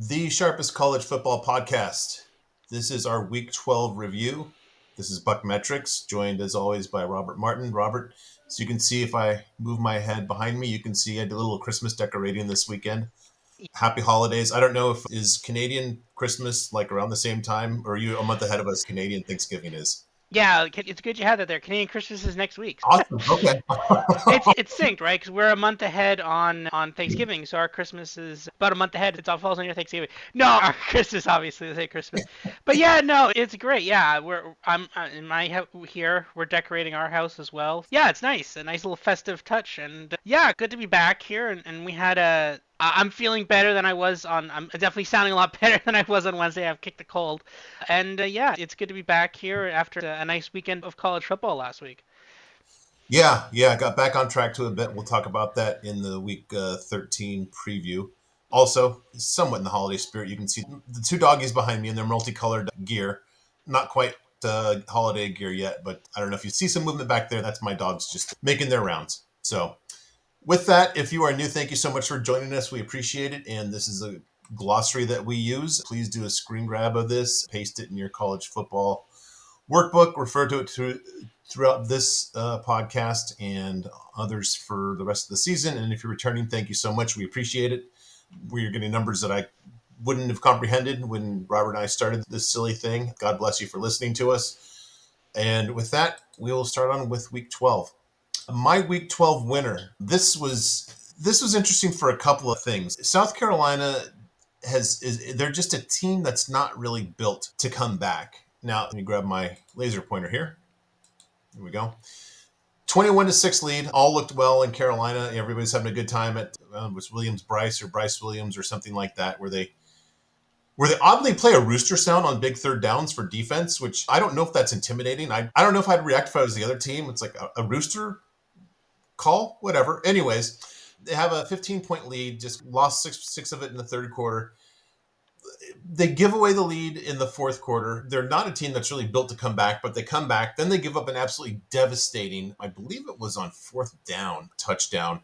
The Sharpest College Football Podcast. This is our Week 12 review. This is BuckMetrics, joined as always by Robert Martin. Robert, so you can see if I move my head behind me, you can see I did a little Christmas decorating this weekend. Happy holidays. I don't know if is Canadian Christmas like around the same time, or are you a month ahead of us Canadian Thanksgiving is? Yeah, it's good you had that there. Canadian Christmas is next week. Awesome. Okay. It's synced, right? Because we're a month ahead on Thanksgiving, so our Christmas is about a month ahead. It all falls on your Thanksgiving. No, our Christmas obviously is Christmas, but yeah, no, it's great. Yeah, I'm in my here. We're decorating our house as well. Yeah, it's nice, a nice little festive touch, and yeah, good to be back here. And we had a. I'm feeling better than I was on. I'm definitely sounding a lot better than I was on Wednesday. I've kicked a cold, and yeah, it's good to be back here after a nice weekend of college football last week. Yeah, got back on track to a bit. We'll talk about that in the week 13 preview. Also, somewhat in the holiday spirit, you can see the two doggies behind me in their multicolored gear. Not quite holiday gear yet, but I don't know if you see some movement back there. That's my dogs just making their rounds. So, with that, if you are new, thank you so much for joining us. We appreciate it. And this is a glossary that we use. Please do a screen grab of this, paste it in your college football workbook, refer to it throughout this podcast and others for the rest of the season. And if you're returning, thank you so much. We appreciate it. We're getting numbers that I wouldn't have comprehended when Robert and I started this silly thing. God bless you for listening to us. And with that, we will start on with week 12. My week 12 winner. This was interesting for a couple of things. South Carolina they're just a team that's not really built to come back. Now, let me grab my laser pointer here. Here we go. 21-6 lead. All looked well in Carolina. Everybody's having a good time at was Williams Bryce or Bryce Williams or something like that, where they oddly play a rooster sound on big third downs for defense, which I don't know if that's intimidating. I don't know if I'd react if I was the other team. It's like a rooster call, whatever. Anyways, they have a 15-point lead, just lost six of it in the third quarter. They give away the lead in the fourth quarter. They're not a team that's really built to come back, but they come back. Then they give up an absolutely devastating, I believe it was on fourth down, touchdown.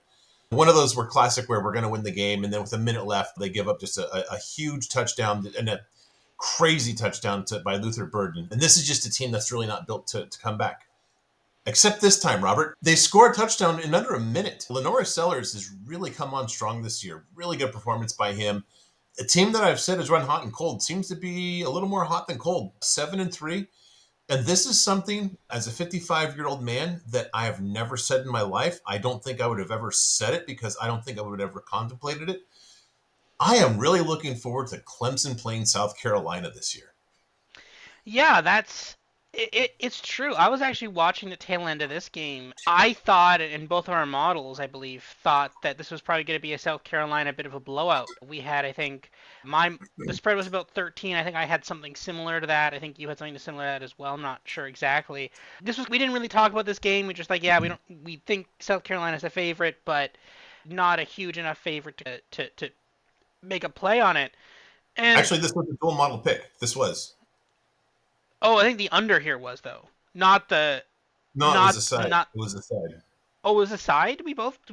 One of those were classic where we're going to win the game. And then with a minute left, they give up just a huge touchdown and a crazy touchdown by Luther Burden. And this is just a team that's really not built to come back. Except this time, Robert, they score a touchdown in under a minute. Lenore Sellers has really come on strong this year. Really good performance by him. A team that I've said has run hot and cold seems to be a little more hot than cold. 7-3. And this is something, as a 55-year-old man, that I have never said in my life. I don't think I would have ever said it because I don't think I would have ever contemplated it. I am really looking forward to Clemson playing South Carolina this year. Yeah, it's true. I was actually watching the tail end of this game. I thought, and both of our models, I believe, thought that this was probably going to be a South Carolina bit of a blowout. We had, I think, the spread was about 13. I think I had something similar to that. I think you had something similar to that as well. I'm not sure exactly. We didn't really talk about this game. We just like, yeah, we think South Carolina's a favorite, but not a huge enough favorite to make a play on it. And Actually, this was a dual model pick. This was. oh, I think the under here was though, not the No, it was not a side. not. It was a side. Oh, it was a side. Do we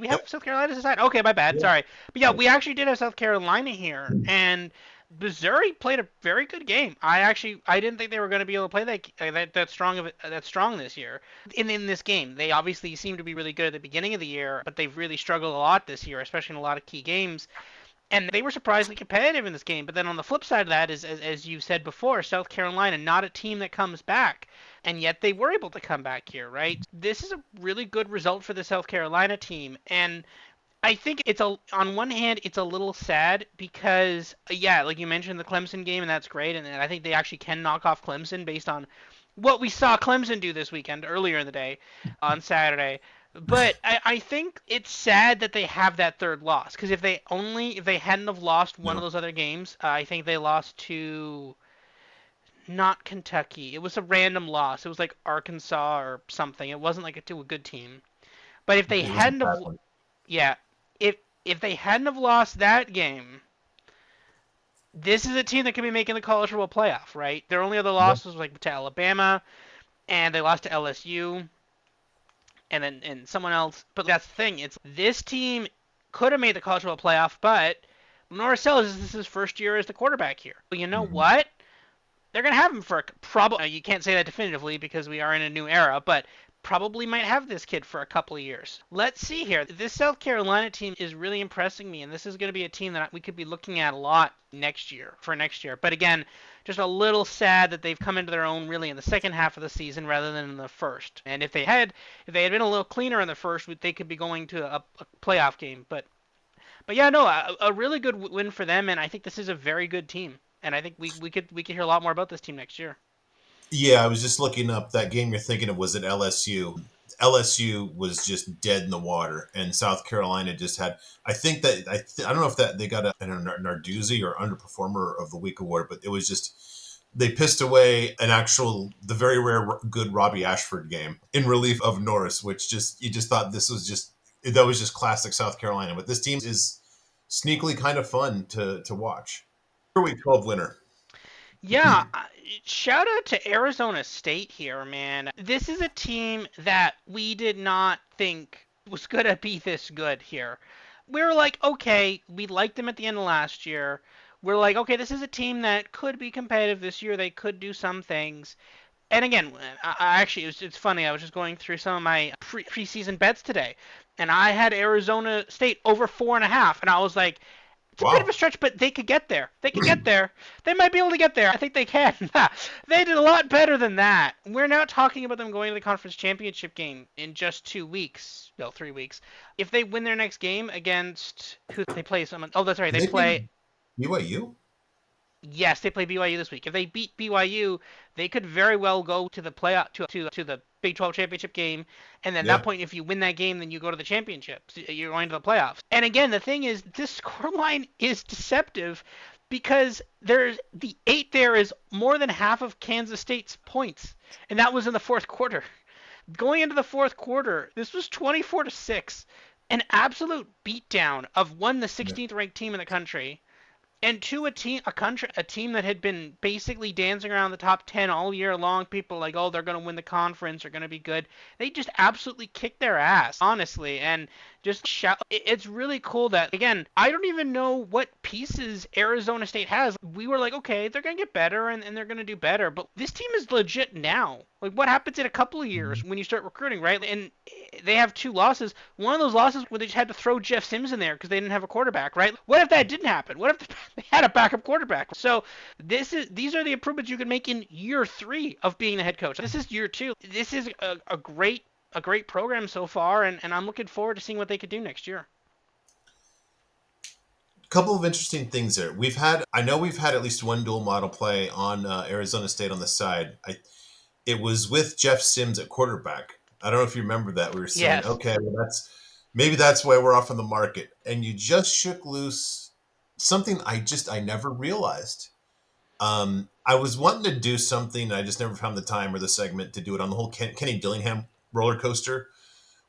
have Yep. South Carolina as a side? Okay, my bad. Yeah. Sorry, but yeah, Right. we actually did have South Carolina here, and Missouri played a very good game. I didn't think they were going to be able to play that strong this year. In this game, they obviously seemed to be really good at the beginning of the year, but they've really struggled a lot this year, especially in a lot of key games. And they were surprisingly competitive in this game. But then on the flip side of that is, as you said before, South Carolina, not a team that comes back. And yet they were able to come back here, right? This is a really good result for the South Carolina team. And I think on one hand, it's a little sad because, yeah, like you mentioned the Clemson game, and that's great. And I think they actually can knock off Clemson based on what we saw Clemson do this weekend earlier in the day on Saturday. But I think it's sad that they have that third loss because if they hadn't have lost one of No. those other games, I think they lost to not Kentucky. It was a random loss. It was like Arkansas or something. It wasn't like to a good team. But if they It was a hadn't bad have, one. yeah, if they hadn't have lost that game, this is a team that could be making the college football playoff, right? Their only other Yep. losses like to Alabama, and they lost to LSU. And someone else. But that's the thing. It's this team could have made the college football playoff, but Norris Ellis, this is his first year as the quarterback here. Well, you know Mhm. what? They're going to have him for probably, you can't say that definitively because we are in a new era, but probably might have this kid for a couple of years. Let's see here. This South Carolina team is really impressing me, and this is going to be a team that we could be looking at a lot next year, for next year. But again, just a little sad that they've come into their own really in the second half of the season rather than in the first. And if they had been a little cleaner in the first, they could be going to a playoff game. But yeah, no, a really good win for them, and I think this is a very good team. And I think we could hear a lot more about this team next year. Yeah, I was just looking up that game you're thinking of was at LSU. LSU was just dead in the water, and South Carolina just had. I think that I don't know if that they got a Narduzzi or Underperformer of the Week award, but it was just they pissed away the very rare good Robbie Ashford game in relief of Norris, which just you just thought this was just that was just classic South Carolina. But this team is sneakily kind of fun to watch. Week 12 winner. Yeah, shout out to Arizona State here, man. This is a team that we did not think was going to be this good here. We were like, okay, we liked them at the end of last year. We're like, okay, this is a team that could be competitive this year. They could do some things. And again, I actually, it's funny. I was just going through some of my preseason bets today, and I had Arizona State over 4.5, and I was like, it's a bit of a Wow. stretch, but they could get there. They could get there. They might be able to get there. I think they can. They did a lot better than that. We're now talking about them going to the conference championship game in just 2 weeks. No, 3 weeks. If they win their next game against who they play, someone. Oh, that's right. Did They they beat play. BYU? Yes, they play BYU this week. If they beat BYU, they could very well go to the playoff to the Big 12 championship game, and then at that Yeah. point, if you win that game, then you go to the championship. So you're going to the playoffs. And again, the thing is, this scoreline is deceptive because there's the eight there is more than half of Kansas State's points, and that was in the fourth quarter. Going into the fourth quarter, this was 24-6, an absolute beatdown of the Yeah. 16th ranked team in the country and to a team that had been basically dancing around the top 10 all year long. People like, oh, they're going to win the conference, they're going to be good. They just absolutely kicked their ass, honestly, and just shout. It's really cool that again, I don't even know what pieces Arizona State has. We were like, okay, they're going to get better and they're going to do better, but this team is legit now. Like, what happens in a couple of years Mhm. when you start recruiting, right? And they have two losses. One of those losses where they just had to throw Jeff Sims in there because they didn't have a quarterback, right? What if that didn't happen? What if they had a backup quarterback? So these are the improvements you can make in year 3 of being the head coach. This is year 2. This is a great program so far, and I'm looking forward to seeing what they could do next year. Couple of interesting things there. I know we've had at least one dual model play on Arizona State on the side. It was with Jeff Sims at quarterback. I don't know if you remember that. We were saying, Yes. okay, well, maybe that's why we're off on the market. And you just shook loose something I never realized. I was wanting to do something, I just never found the time or the segment to do it on the whole Kenny Dillingham roller coaster,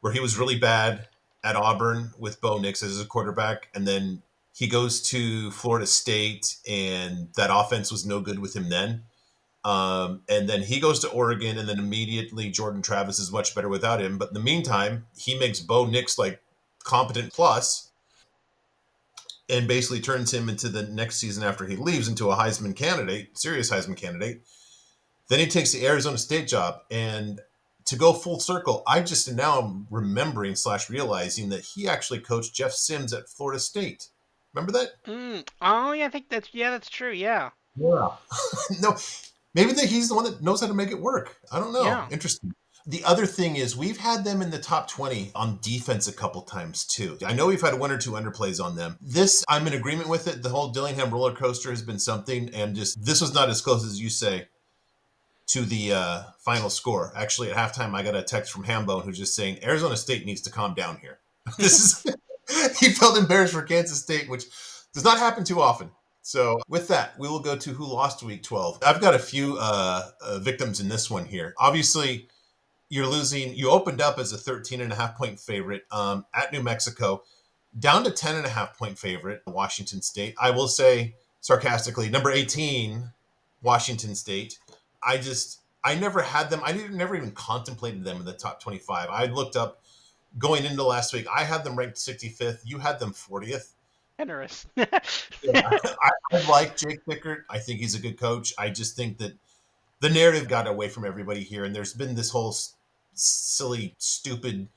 where he was really bad at Auburn with Bo Nix as a quarterback, and then he goes to Florida State, and that offense was no good with him then. And then he goes to Oregon, and then immediately Jordan Travis is much better without him. But in the meantime, he makes Bo Nix like competent plus, and basically turns him into the next season after he leaves into a Heisman candidate, serious Heisman candidate. Then he takes the Arizona State job, and to go full circle, I just now am remembering slash realizing that he actually coached Jeff Sims at Florida State. Remember that? Oh yeah, I think that's true. Yeah. Yeah. No, maybe he's the one that knows how to make it work. I don't know. Yeah. Interesting. The other thing is we've had them in the top 20 on defense a couple times too. I know we've had one or two underplays on them. This, I'm in agreement with it. The whole Dillingham roller coaster has been something, and just this was not as close as you say to the final score. Actually, at halftime, I got a text from Hambone who's just saying Arizona State needs to calm down here. This is he felt embarrassed for Kansas State, which does not happen too often. So with that, we will go to who lost week 12. I've got a few victims in this one here. Obviously, you're losing. You opened up as a 13 and a half point favorite at New Mexico, down to 10 and a half point favorite, Washington State. I will say sarcastically, number 18, Washington State. I never had them. I never even contemplated them in the top 25. I looked up going into last week. I had them ranked 65th. You had them 40th. generous. Yeah, I like Jake Pickard. I think he's a good coach. I just think that the narrative got away from everybody here, and there's been this whole silly, stupid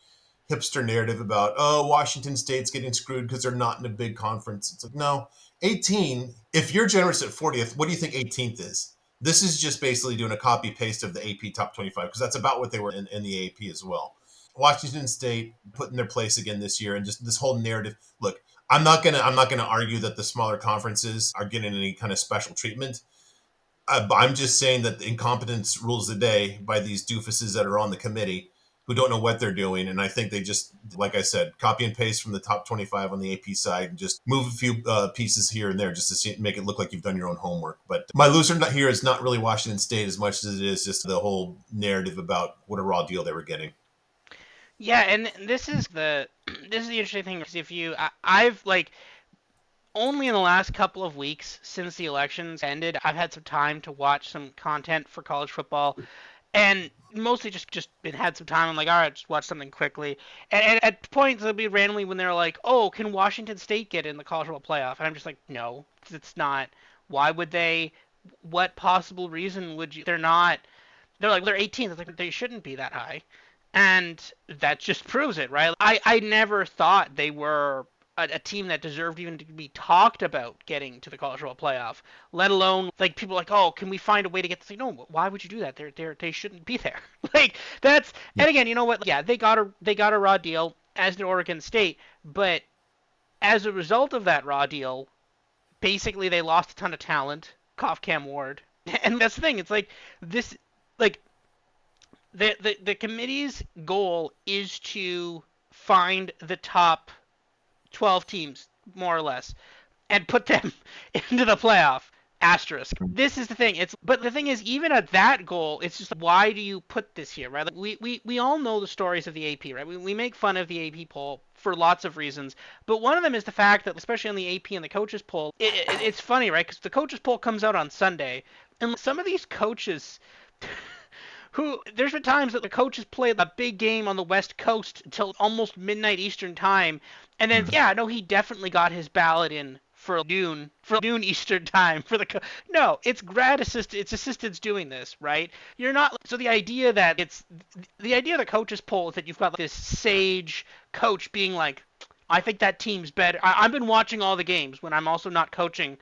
hipster narrative about, oh, Washington State's getting screwed because they're not in a big conference. It's like, no, 18. If you're generous at 40th, what do you think 18th is? This is just basically doing a copy paste of the AP top 25 because that's about what they were in the AP as well. Washington State put in their place again this year, and just this whole narrative. Look, I'm not gonna argue that the smaller conferences are getting any kind of special treatment. I'm just saying that the incompetence rules the day by these doofuses that are on the committee who don't know what they're doing. And I think they just, like I said, copy and paste from the top 25 on the AP side and just move a few pieces here and there just to make it look like you've done your own homework. But my loser here is not really Washington State as much as it is just the whole narrative about what a raw deal they were getting. Yeah, and this is the interesting thing because if you I've like only in the last couple of weeks since the elections ended, I've had some time to watch some content for college football, and mostly just been had some time. I'm like, all right, just watch something quickly. And at points it'll be randomly when they're like, oh, can Washington State get in the college football playoff? And I'm just like, no, it's not. Why would they? What possible reason would you? They're not. They're like they're 18th. It's like they shouldn't be that high, and that just proves it, right? I never thought they were a team that deserved even to be talked about getting to the college football playoff, let alone like people like, oh, can we find a way to get this? Like, no, why would you do that? They shouldn't be there. Like that's and again, you know what? Yeah, they got a raw deal as did Oregon State, but as a result of that raw deal, basically they lost a ton of talent. Cough Cam Ward, and that's the thing. It's like this, like the committee's goal is to find the top 12 teams, more or less, and put them into the playoff. Asterisk. This is the thing. But the thing is, even at that goal, it's just why do you put this here, right? Like we all know the stories of the AP, right? We make fun of the AP poll for lots of reasons, but one of them is the fact that, especially on the AP and the coaches poll, it's funny, right? Because the coaches poll comes out on Sunday, and some of these coaches who there's been times that the coaches play a big game on the West Coast until almost midnight Eastern time, and then yeah, no, he definitely got his ballot in for noon Eastern time for the no, it's grad assist, it's assistants doing this, right? You're not so the idea of the coaches poll is that you've got like, this sage coach being like, I think that team's better. I've been watching all the games when I'm also not coaching.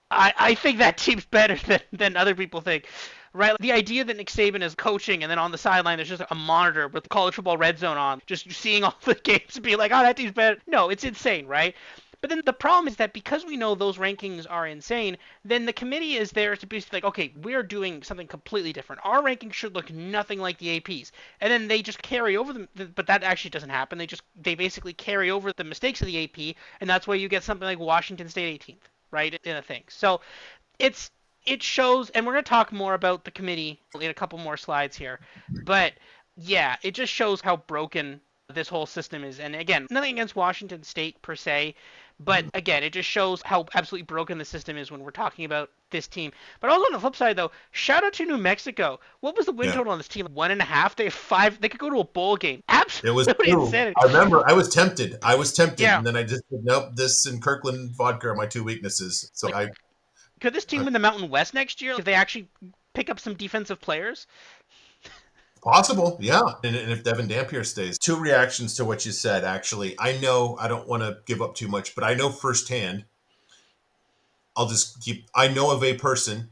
I think that team's better than other people think. Right? The idea that Nick Saban is coaching and then on the sideline there's just a monitor with college football red zone on, just seeing all the games and being like, oh, that team's better. No, it's insane, right? But then the problem is that because we know those rankings are insane, then the committee is there to be like, okay, we're doing something completely different. Our rankings should look nothing like the APs, and then they just carry over them. But that actually doesn't happen. They basically carry over the mistakes of the AP, and that's why you get something like Washington State 18th, right, in a thing. So it's it shows, and we're going to talk more about the committee in a couple more slides here, but yeah, it just shows how broken this whole system is. And again, nothing against Washington State per se, but again, it just shows how absolutely broken the system is when we're talking about this team. But also on the flip side, though, shout out to New Mexico. What was the win Yeah. total on this team? 1.5. They have 5. They could go to a bowl game. It was Absolutely true. insanity. I remember I was tempted. Yeah, And then I just said, nope, this and Kirkland vodka are my two weaknesses. So like could this team win the Mountain West next year if they actually pick up some defensive players? possible, yeah. And if Devin Dampier stays, two reactions to what you said. Actually, I know I don't want to give up too much, but I know firsthand. I know of a person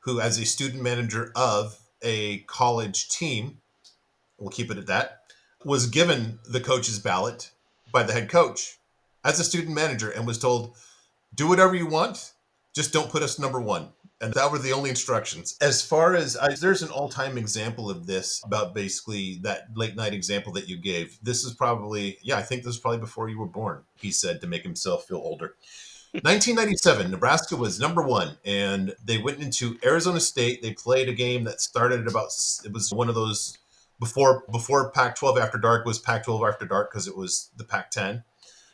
who, as a student manager of a college team, we'll keep it at that, was given the coach's ballot by the head coach as a student manager and was told, do whatever you want, just don't put us number one. And that were the only instructions. As far as there's an all-time example of this about basically that late night example that you gave. This is probably, yeah, I think this was probably before you were born, he said to make himself feel older. 1997, Nebraska was number one, and they went into Arizona State. They played a game that started at about, it was one of those before Pac-12 After Dark was Pac-12 After Dark because it was the Pac-10.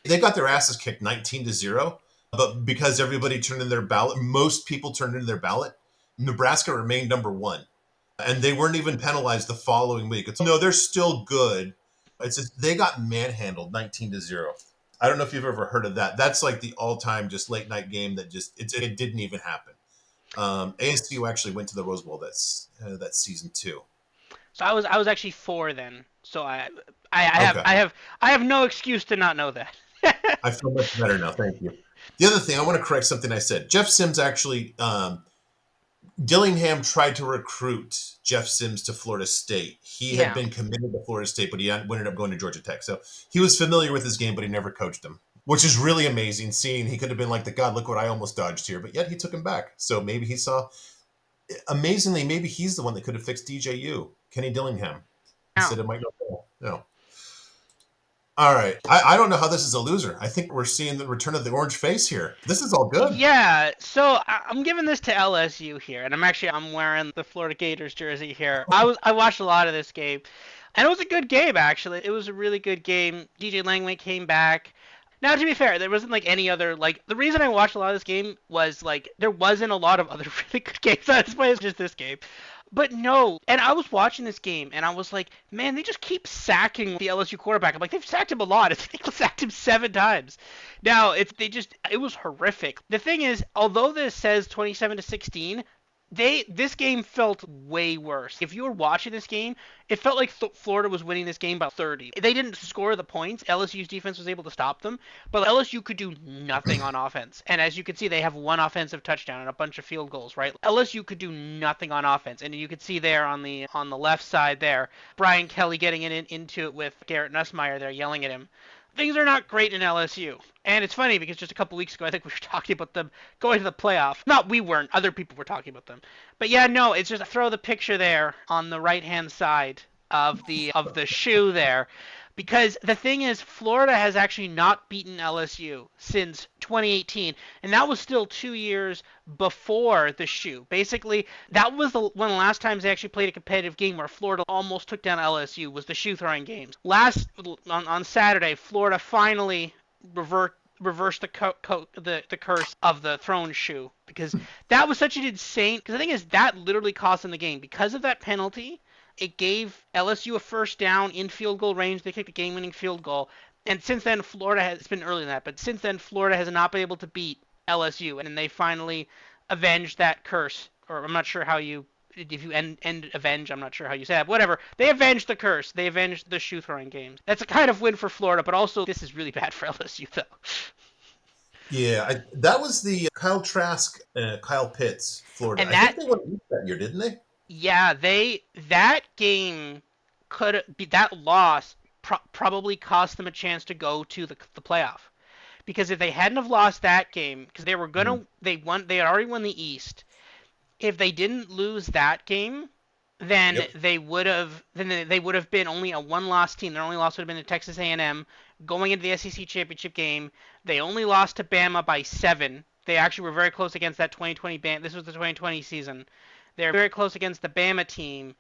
They got their asses kicked 19-0, but because everybody turned in their ballot, most people turned in their ballot, Nebraska remained number one. And they weren't even penalized the following week. No, they're still good. It's just they got manhandled 19-0. I don't know if you've ever heard of that. That's like the all-time just late night game that it didn't even happen. ASU actually went to the Rose Bowl that season too. So I was actually 4 then. So I have Okay, I have no excuse to not know that. I feel much better now. Thank you. The other thing, I want to correct something I said. Jeff Sims actually, Dillingham tried to recruit Jeff Sims to Florida State. He had Yeah. been committed to Florida State, but he ended up going to Georgia Tech. So he was familiar with his game, but he never coached him, which is really amazing. Seeing he could have been like the God, look what I almost dodged here, but yet he took him back. So maybe he saw, amazingly, maybe he's the one that could have fixed DJU, Kenny Dillingham. He Now, said it might not go. No. All right. I don't know how this is a loser. I think we're seeing the return of the orange face here. This is all good. yeah, so I'm giving this to LSU here, and I'm wearing the Florida Gators jersey here. I watched a lot of this game, and it was a good game actually. It was a really good game. DJ Langway came back. Now, to be fair, there wasn't like any other like the reason I watched a lot of this game was like there wasn't a lot of other really good games on display. It's just this game. But no, and I was watching this game and I was like, man, they just keep sacking the LSU quarterback. I'm like, they've sacked him a lot. It's like they sacked him 7 times. Now it was horrific. The thing is, although this says 27-16, this game felt way worse. If you were watching this game, it felt like Florida was winning this game by 30. They didn't score the points. LSU's defense was able to stop them, but LSU could do nothing on offense. And as you can see, they have one offensive touchdown and a bunch of field goals, right? LSU could do nothing on offense, and you could see there on the left side there, Brian Kelly getting into it with Garrett Nussmeier there yelling at him. Things are not great in LSU. And it's funny because just a couple weeks ago, I think we were talking about them going to the playoff. Not we weren't, other people were talking about them. But yeah, no, it's just throw the picture there on the right-hand side of the shoe there. Because the thing is, Florida has actually not beaten LSU since 2018, and that was still 2 years before the shoe. Basically, that was one of the last times they actually played a competitive game where Florida almost took down LSU was the shoe throwing games. Last on Saturday, Florida finally reversed the curse of the thrown shoe because that was such an insane. Because the thing is, that literally cost them the game because of that penalty. It gave LSU a first down in field goal range. They kicked a game-winning field goal. And since then, it's been earlier than that, but since then, Florida has not been able to beat LSU. And they finally avenged that curse. Or I'm not sure how if you end avenge, I'm not sure how you say that. Whatever. They avenged the curse. They avenged the shoe throwing games. That's a kind of win for Florida, but also this is really bad for LSU, though. Yeah, that was the Kyle Trask, Kyle Pitts, Florida. And I think they won East that year, didn't they? yeah, that game could be that loss probably cost them a chance to go to the playoff. Because if they hadn't have lost that game, because Mhm. they had already won the East. If they didn't lose that game, then Yep. they would have been only a one-loss team. Their only loss would have been to Texas A&M going into the SEC championship game. They only lost to Bama by 7. They actually were very close against that 2020 Bama. This was the 2020 season. They're very close against the Bama team.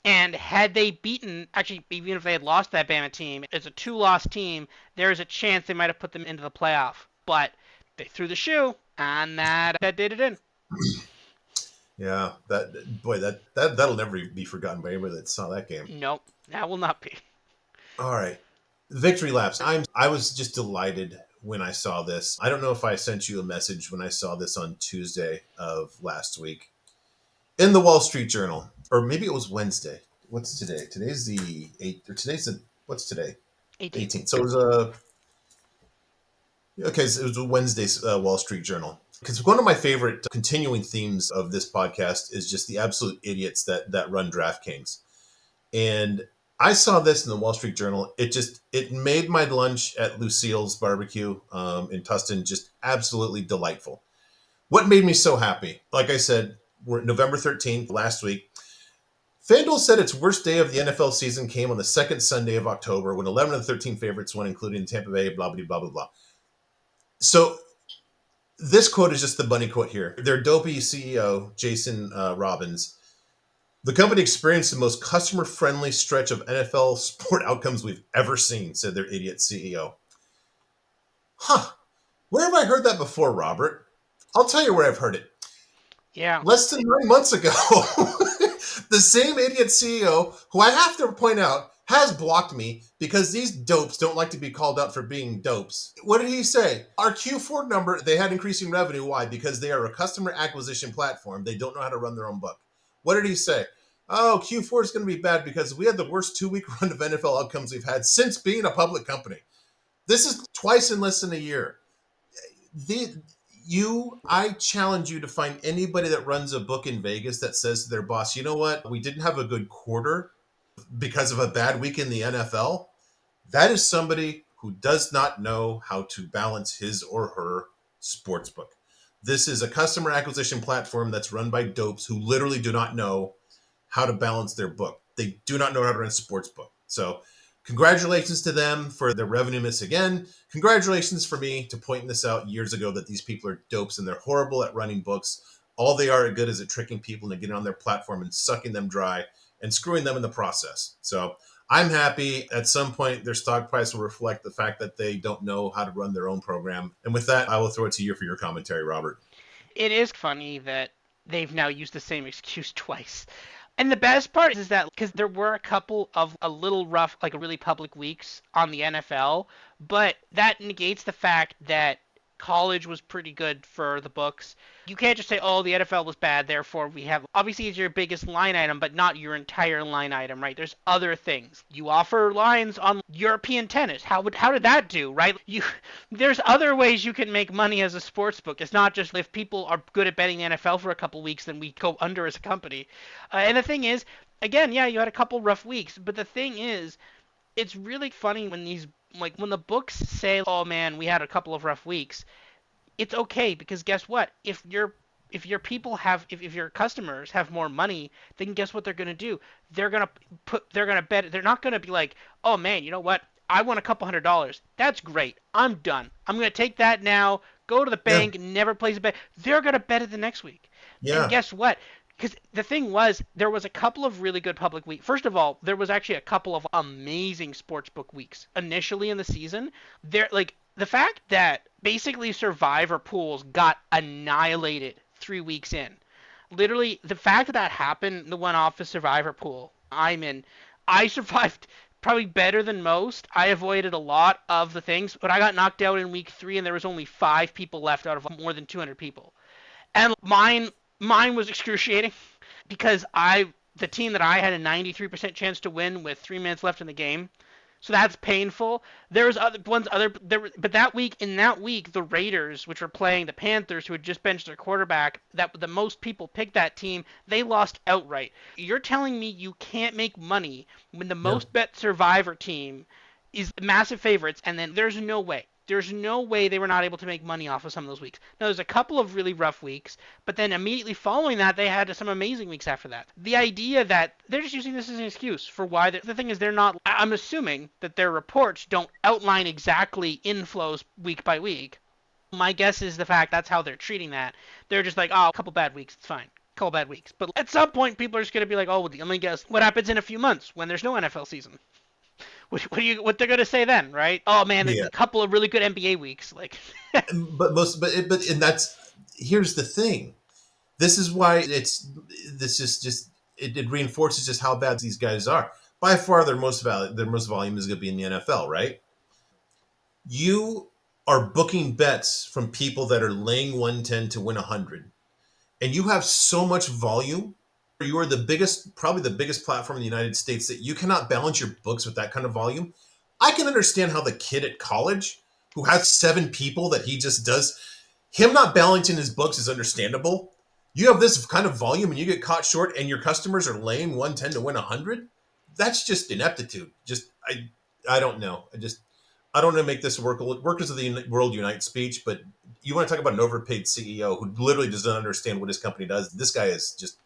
And had they beaten, actually, even if they had lost that Bama team, as a two-loss team, there's a chance they might have put them into the playoff. But they threw the shoe, and that did it in. Yeah, that boy, that'll never be forgotten by anybody that saw that game. Nope, that will not be. All right, victory laps. I was just delighted when I saw this. I don't know if I sent you a message when I saw this on Tuesday of last week in the Wall Street Journal, or maybe it was Wednesday. What's today? Today's the 8th, or today's the what's today? 18th. 18th. So it was a okay. So it was a Wednesday's Wall Street Journal. Because one of my favorite continuing themes of this podcast is just the absolute idiots that run DraftKings. And I saw this in the Wall Street Journal. It made my lunch at Lucille's barbecue in Tustin just absolutely delightful. What made me so happy? Like I said, we're November 13th last week. FanDuel said its worst day of the NFL season came on the second Sunday of October when 11 of the 13 favorites won, including Tampa Bay, blah, blah, blah, blah, blah. So this quote is just the bunny quote here. Their dopey CEO, Jason Robbins, the company experienced the most customer-friendly stretch of NFL sport outcomes we've ever seen, said their idiot CEO. Huh. Where have I heard that before, Robert? I'll tell you where I've heard it. Yeah. Less than 9 months ago, the same idiot CEO, who I have to point out has blocked me because these dopes don't like to be called out for being dopes. What did he say? Our Q4 number, they had increasing revenue. Why? Because they are a customer acquisition platform. They don't know how to run their own book. What did he say? Oh, Q4 is going to be bad because we had the worst 2 week run of NFL outcomes we've had since being a public company. This is twice in less than a year. The, I challenge you to find anybody that runs a book in Vegas that says to their boss, you know what, we didn't have a good quarter because of a bad week in the NFL. That is somebody who does not know how to balance his or her sports book. This is a customer acquisition platform that's run by dopes who literally do not know how to balance their book. They do not know how to run a sports book. So, congratulations to them for their revenue miss again. Congratulations for me to pointing this out years ago that these people are dopes and they're horrible at running books. All they are good is at tricking people into getting on their platform and sucking them dry and screwing them in the process. So, I'm happy at some point their stock price will reflect the fact that they don't know how to run their own program. And with that, I will throw it to you for your commentary, Robert. It is funny that they've now used the same excuse twice. And the best part is that because there were a couple of a little rough, like really public weeks on the NFL, but that negates the fact that college was pretty good for the books. You can't just say, oh, the NFL was bad, therefore we have. Obviously, it's your biggest line item, but not your entire line item, right? There's other things. You offer lines on European tennis. How did that do, right? There's other ways you can make money as a sports book. It's not just if people are good at betting the NFL for a couple weeks, then we go under as a company. And the thing is, again, yeah, you had a couple rough weeks, but the thing is, it's really funny when when the books say, "Oh man, we had a couple of rough weeks." It's okay because guess what? If your people have if your customers have more money, then guess what they're gonna do? They're gonna bet. They're not gonna be like, "Oh man, you know what? I won a couple $100. That's great. I'm done. I'm gonna take that now. Go to the Yeah. bank. Never place a bet." They're gonna bet it the next week. And Yeah. guess what? Because the thing was, there was a couple of really good public weeks. First of all, there was actually a couple of amazing sportsbook weeks initially in the season. There, like the fact that basically survivor pools got annihilated 3 weeks in. Literally, the fact that that happened, the one off the survivor pool I'm in, I survived probably better than most. I avoided a lot of the things, but I got knocked out in week 3, and there was only 5 people left out of more than 200 people. And mine was excruciating because the team that I had a 93% chance to win with 3 minutes left in the game. So that's painful. There was other ones other there, but that week the Raiders, which were playing the Panthers, who had just benched their quarterback, that the most people picked that team, they lost outright. You're telling me you can't make money when the Yeah. most bet survivor team is massive favorites, and then there's no way. There's no way they were not able to make money off of some of those weeks. Now, there's a couple of really rough weeks, but then immediately following that, they had some amazing weeks after that. The idea that they're just using this as an excuse for why the thing is they're not. I'm assuming that their reports don't outline exactly inflows week by week. My guess is the fact that's how they're treating that. They're just like, oh, a couple bad weeks, it's fine. Couple bad weeks. But at some point, people are just going to be like, oh, well, let me guess what happens in a few months when there's no NFL season. What they're gonna say then, right? Oh man, Yeah. a couple of really good NBA weeks, like. And that's, here's the thing. This is why this is just it reinforces just how bad these guys are. By far, their most volume is going to be in the NFL, right? You are booking bets from people that are laying 110 to win 100, and you have so much volume. You are the biggest, probably the biggest platform in the United States, that you cannot balance your books with that kind of volume. I can understand how the kid at college who has 7 people that he just does, him not balancing his books is understandable. You have this kind of volume and you get caught short and your customers are laying 110 to win 100. That's just ineptitude. I don't know. I don't want to make this workers of the world unite speech, but you want to talk about an overpaid CEO who literally doesn't understand what his company does. This guy is just,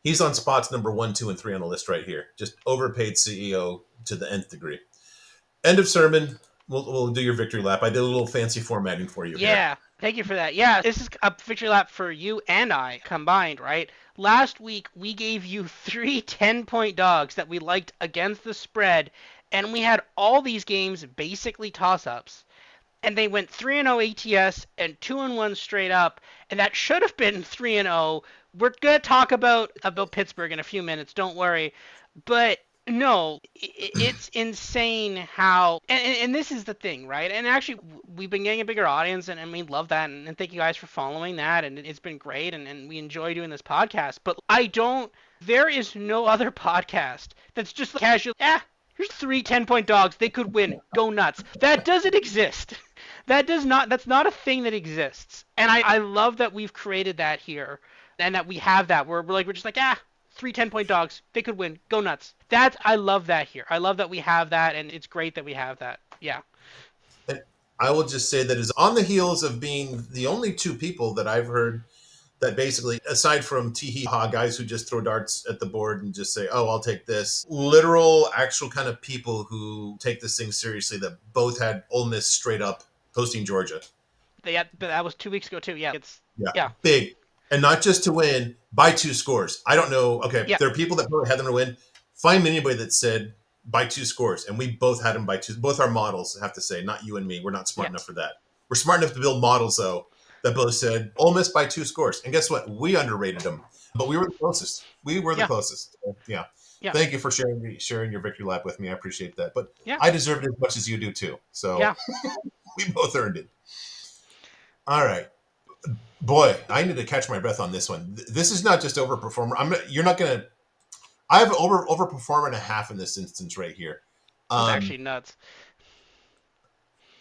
he's on spots number 1, 2, and 3 on the list right here. Just overpaid CEO to the nth degree. End of sermon. We'll do your victory lap. I did a little fancy formatting for you here. Yeah, thank you for that. Yeah, this is a victory lap for you and I combined, right? Last week we gave you three 10-point dogs that we liked against the spread, and we had all these games basically toss-ups. And they went 3-0 ATS and 2-1 straight up, and that should have been 3-0. We're going to talk about Pittsburgh in a few minutes, don't worry. But No, it's insane how, and this is the thing, right? And actually, we've been getting a bigger audience, and we love that, and thank you guys for following that, and it's been great, and we enjoy doing this podcast. But there is no other podcast that's just casual. Here's three 10-point dogs. They could win. Go nuts. That doesn't exist. That's not a thing that exists. And I love that we've created that here and that we have that. We're just like, three 10-point dogs. They could win. Go nuts. I love that here. I love that we have that, and it's great that we have that. Yeah. And I will just say that is on the heels of being the only two people that I've heard that basically, aside from tee hee ha guys who just throw darts at the board and just say, oh, I'll take this, literal, actual kind of people who take this thing seriously, that both had Ole Miss straight up hosting Georgia. But that was 2 weeks ago too. Yeah. Yeah, Yeah. big. And not just to win by two scores. I don't know. Okay, Yeah. there are people that probably had them to win. Find me anybody that said by two scores. And we both had them by two. Both our models, I have to say, not you and me. We're not smart Yeah. enough for that. We're smart enough to build models, though, that both said Ole Miss by two scores. And guess what? We underrated them. But we were the closest. We were the Yeah. closest. Yeah. Yeah. Thank you for sharing your victory lap with me. I appreciate that. But Yeah. I deserve it as much as you do, too. So Yeah. we both earned it. All right. Boy, I need to catch my breath on this one. This is not just overperformer. You're not gonna. I have overperformer and a half in this instance right here. That's Um, actually nuts.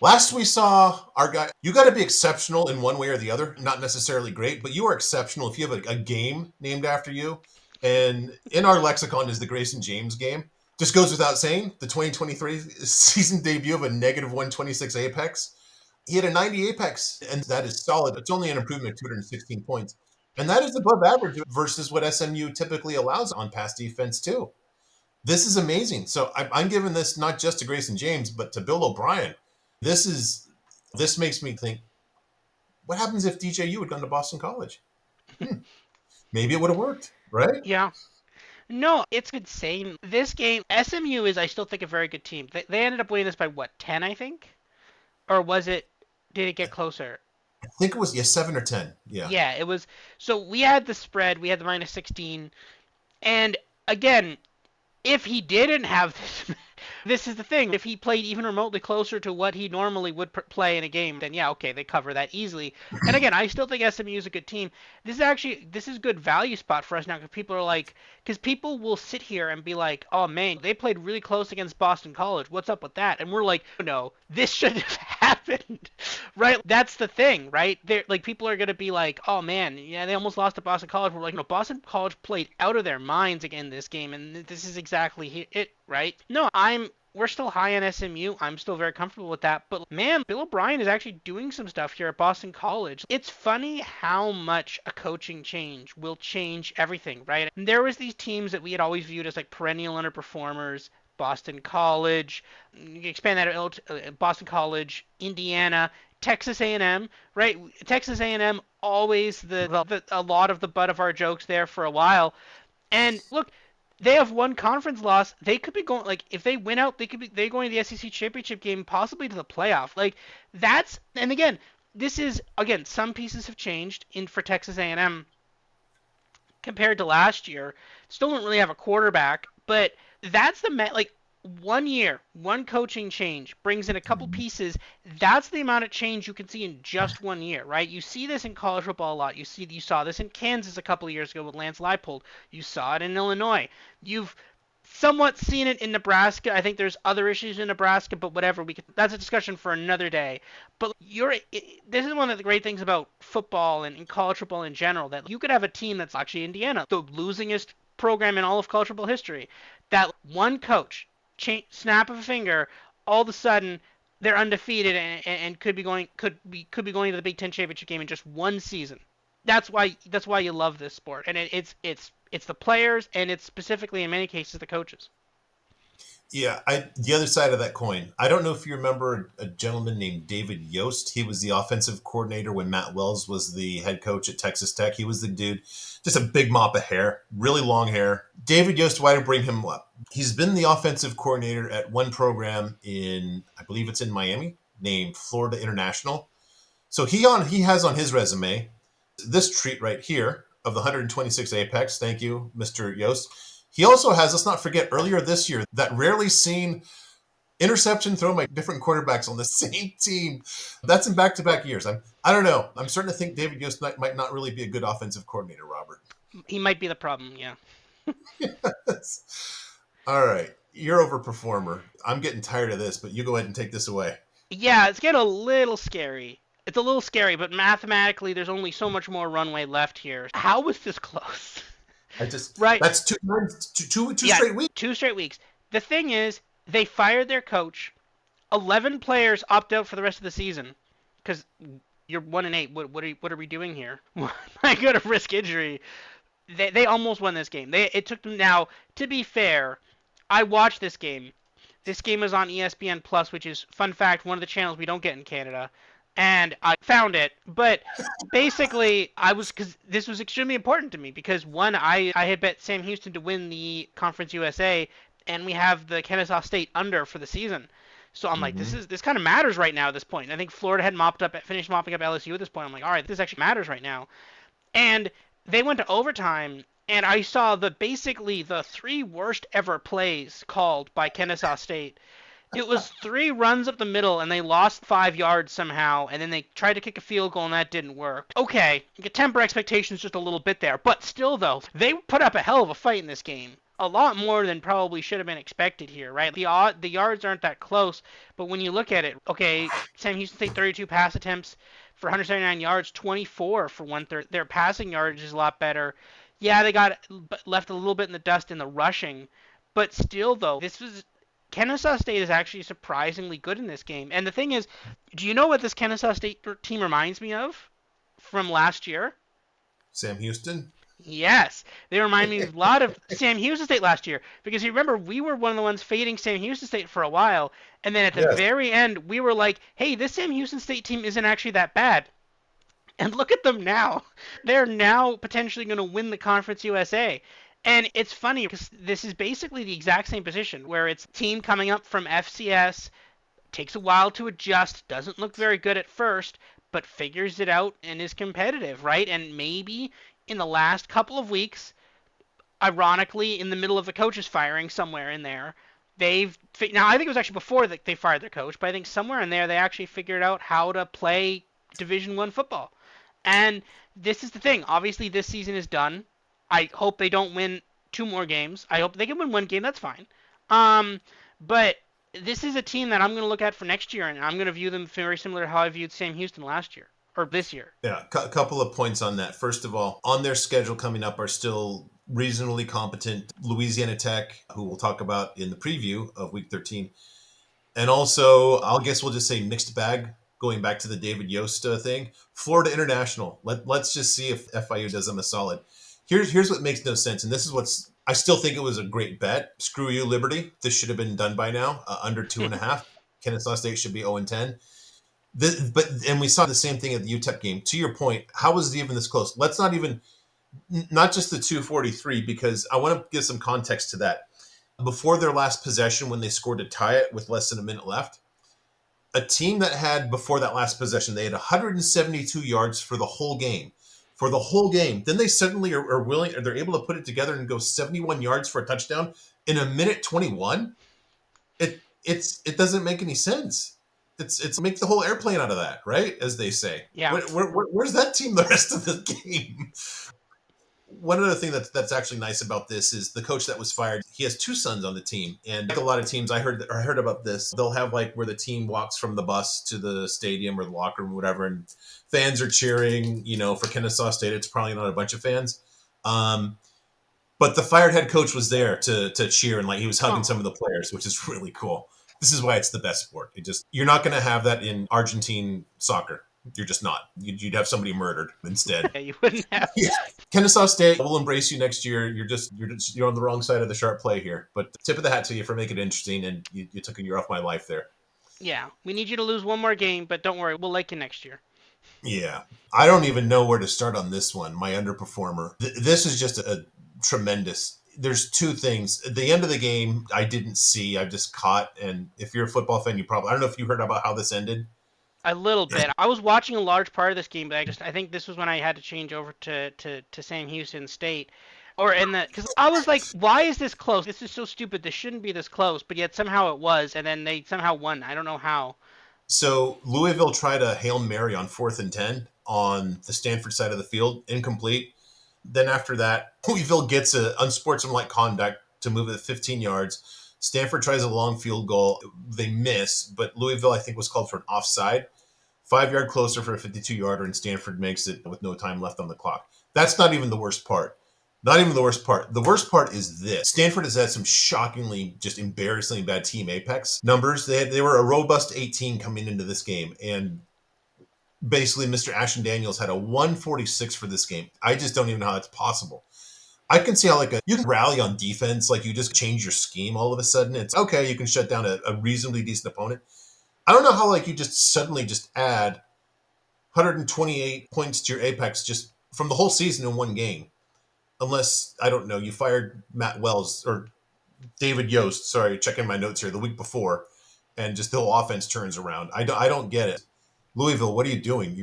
Last we saw our guy, you got to be exceptional in one way or the other. Not necessarily great, but you are exceptional if you have a game named after you. And in our lexicon is the Grayson James game. Just goes without saying, the 2023 season debut of a negative 126 apex. He had a 90 apex, and that is solid. It's only an improvement of 216 points. And that is above average versus what SMU typically allows on pass defense, too. This is amazing. So I'm giving this not just to Grayson James, but to Bill O'Brien. This makes me think, what happens if DJU had gone to Boston College? Hmm, maybe it would have worked, right? Yeah. No, it's insane. This game, SMU is, I still think, a very good team. They ended up winning this by what, 10, I think? Or was it, did it get closer? I think it was 7 or 10. Yeah. Yeah, it was. So we had the spread, we had the minus 16. And again, if he didn't have this, this is the thing. If he played even remotely closer to what he normally would play in a game, then yeah, okay, they cover that easily. And again, I still think SMU is a good team. This is good value spot for us now because people are like, because people will sit here and be like, oh man, they played really close against Boston College. What's up with that? And we're like, no, this shouldn't have happened, right? That's the thing, right? They're like, people are gonna be like, oh man, yeah, they almost lost to Boston College. We're like, no, Boston College played out of their minds again this game, and this is exactly it, right? No, we're still high on SMU. I'm still very comfortable with that. But man, Bill O'Brien is actually doing some stuff here at Boston College. It's funny how much a coaching change will change everything, right? And there was these teams that we had always viewed as like perennial underperformers. Boston College, you expand that out, Boston College, Indiana, Texas A&M, right? Texas A&M always a lot of the butt of our jokes there for a while. And look, they have one conference loss. They could be going like if they win out, they're going to the SEC championship game, possibly to the playoff. Like that's and again, this is again some pieces have changed in for Texas A&M compared to last year. Still don't really have a quarterback, but that's like 1 year, one coaching change brings in a couple pieces. That's the amount of change you can see in just 1 year, right? You see this in college football a lot. You saw this in Kansas a couple of years ago with Lance Leipold. You saw it in Illinois. You've somewhat seen it in Nebraska. I think there's other issues in Nebraska, but whatever. That's a discussion for another day. But this is one of the great things about football and college football in general, that you could have a team that's actually Indiana, the losingest program in all of college football history, that one coach, snap of a finger, all of a sudden they're undefeated and could be going to the Big Ten championship game in just one season. That's why you love this sport, and it's the players, and it's specifically in many cases the coaches. Yeah, the other side of that coin. I don't know if you remember a gentleman named David Yost. He was the offensive coordinator when Matt Wells was the head coach at Texas Tech. He was the dude, just a big mop of hair, really long hair. David Yost, why did I bring him up? He's been the offensive coordinator at one program I believe it's in Miami, named Florida International. So he has on his resume this treat right here of the 126 apex. Thank you, Mr. Yost. He also has, let's not forget, earlier this year, that rarely seen interception thrown by different quarterbacks on the same team. That's in back-to-back years. I don't know. I'm starting to think David Yost might not really be a good offensive coordinator, Robert. He might be the problem. Yeah. All right. You're overperformer. I'm getting tired of this, but you go ahead and take this away. Yeah, it's getting a little scary. It's a little scary, but mathematically, there's only so much more runway left here. How was this close? I just Right. that's two times two Yeah, straight weeks. 2 straight weeks. The thing is, they fired their coach. 11 players opt out for the rest of the season because you're 1-8. What are we doing here? Am I going to risk injury? They almost won this game. It took them now. To be fair, I watched this game. This game is on ESPN Plus, which is, fun fact, one of the channels we don't get in Canada. And I found it, but basically I was, because this was extremely important to me, because one, I had bet Sam Houston to win the Conference USA, and we have the Kennesaw State under for the season. So I'm like, Mm-hmm. this kind of matters right now at this point. I think Florida had finished mopping up LSU at this point. I'm like, all right, this actually matters right now. And they went to overtime, and I saw basically the three worst ever plays called by Kennesaw State. It was three runs up the middle, and they lost 5 yards somehow, and then they tried to kick a field goal, and that didn't work. Okay, you can temper expectations just a little bit there, but still, though, they put up a hell of a fight in this game. A lot more than probably should have been expected here, right? The yards aren't that close, but when you look at it, okay, Sam Houston State 32 pass attempts for 179 yards, 24 for 1/3. Their passing yardage is a lot better. Yeah, they got left a little bit in the dust in the rushing, but still, though, this was Kennesaw State is actually surprisingly good in this game. And the thing is, do you know what this Kennesaw State team reminds me of from last year? Sam Houston. Yes, they remind me a lot of Sam Houston State last year because you remember we were one of the ones fading Sam Houston State for a while, and then at the Yes. very end we were like, "Hey, this Sam Houston State team isn't actually that bad." And look at them now. They're now potentially going to win the Conference USA. And it's funny because this is basically the exact same position where it's team coming up from FCS, takes a while to adjust, doesn't look very good at first, but figures it out and is competitive, right? And maybe in the last couple of weeks, ironically, in the middle of the coaches firing somewhere in there, now I think it was actually before they fired their coach, but I think somewhere in there they actually figured out how to play Division 1 football. And this is the thing. Obviously, this season is done. I hope they don't win two more games. I hope they can win one game. That's fine. But this is a team that I'm going to look at for next year, and I'm going to view them very similar to how I viewed Sam Houston last year or this year. Yeah, a couple of points on that. First of all, on their schedule coming up are still reasonably competent Louisiana Tech, who we'll talk about in the preview of Week 13, and also I'll guess we'll just say mixed bag. Going back to the David Yost thing, Florida International. Let's just see if FIU does them a solid. Here's what makes no sense, and this is what's I still think it was a great bet. Screw you, Liberty. This should have been done by now. Under 2.5. Kennesaw State should be 0-10. And we saw the same thing at the UTEP game. To your point, how was it even this close? Let's not even not just the 243 because I want to give some context to that. Before their last possession, when they scored to tie it with less than a minute left, a team that had before that last possession, they had 172 yards for the whole game. For the whole game, then they suddenly are willing, or they're able to put it together and go 71 yards for a touchdown in a minute 21. It doesn't make any sense. It's make the whole airplane out of that, right? As they say. Yeah. Where's that team the rest of the game? One other thing that's actually nice about this is the coach that was fired. He has two sons on the team, and like a lot of teams, I heard about this. They'll have like where the team walks from the bus to the stadium or the locker room, or whatever, and fans are cheering. You know, for Kennesaw State, it's probably not a bunch of fans. Um, but the fired head coach was there to cheer and like he was hugging some Oh. of the players, which is really cool. This is why it's the best sport. You're not going to have that in Argentine soccer. You're just not. You'd have somebody murdered instead. Yeah, you wouldn't have. Yeah. Kennesaw State will embrace you next year. You're on the wrong side of the sharp play here. But tip of the hat to you for making it interesting, and you took a year off my life there. Yeah, we need you to lose one more game, but don't worry, we'll like you next year. Yeah, I don't even know where to start on this one. My underperformer. This is just a tremendous. There's two things. At the end of the game, I didn't see. I just caught. And if you're a football fan, you probably. I don't know if you heard about how this ended. A little bit. I was watching a large part of this game, but I think this was when I had to change over to Sam Houston State. Or in the because I was like, why is this close? This is so stupid. This shouldn't be this close, but yet somehow it was, and then they somehow won. I don't know how. So Louisville tried a Hail Mary on 4th and 10 on the Stanford side of the field, incomplete. Then after that, Louisville gets an unsportsmanlike conduct to move it 15 yards. Stanford tries a long field goal. They miss, but Louisville, I think, was called for an offside. 5 yard closer for a 52-yarder, and Stanford makes it with no time left on the clock. That's not even the worst part. Not even the worst part. The worst part is this. Stanford has had some shockingly, just embarrassingly bad team apex numbers. They were a robust 18 coming into this game, and basically Mr. Ashton Daniels had a 146 for this game. I just don't even know how that's possible. I can see how you can rally on defense, like you just change your scheme all of a sudden. It's okay, you can shut down a reasonably decent opponent. I don't know how you just suddenly just add 128 points to your apex just from the whole season in one game. Unless, I don't know, you fired Matt Wells or David Yost, sorry, checking my notes here, the week before, and just the whole offense turns around. I don't get it. Louisville, what are you doing?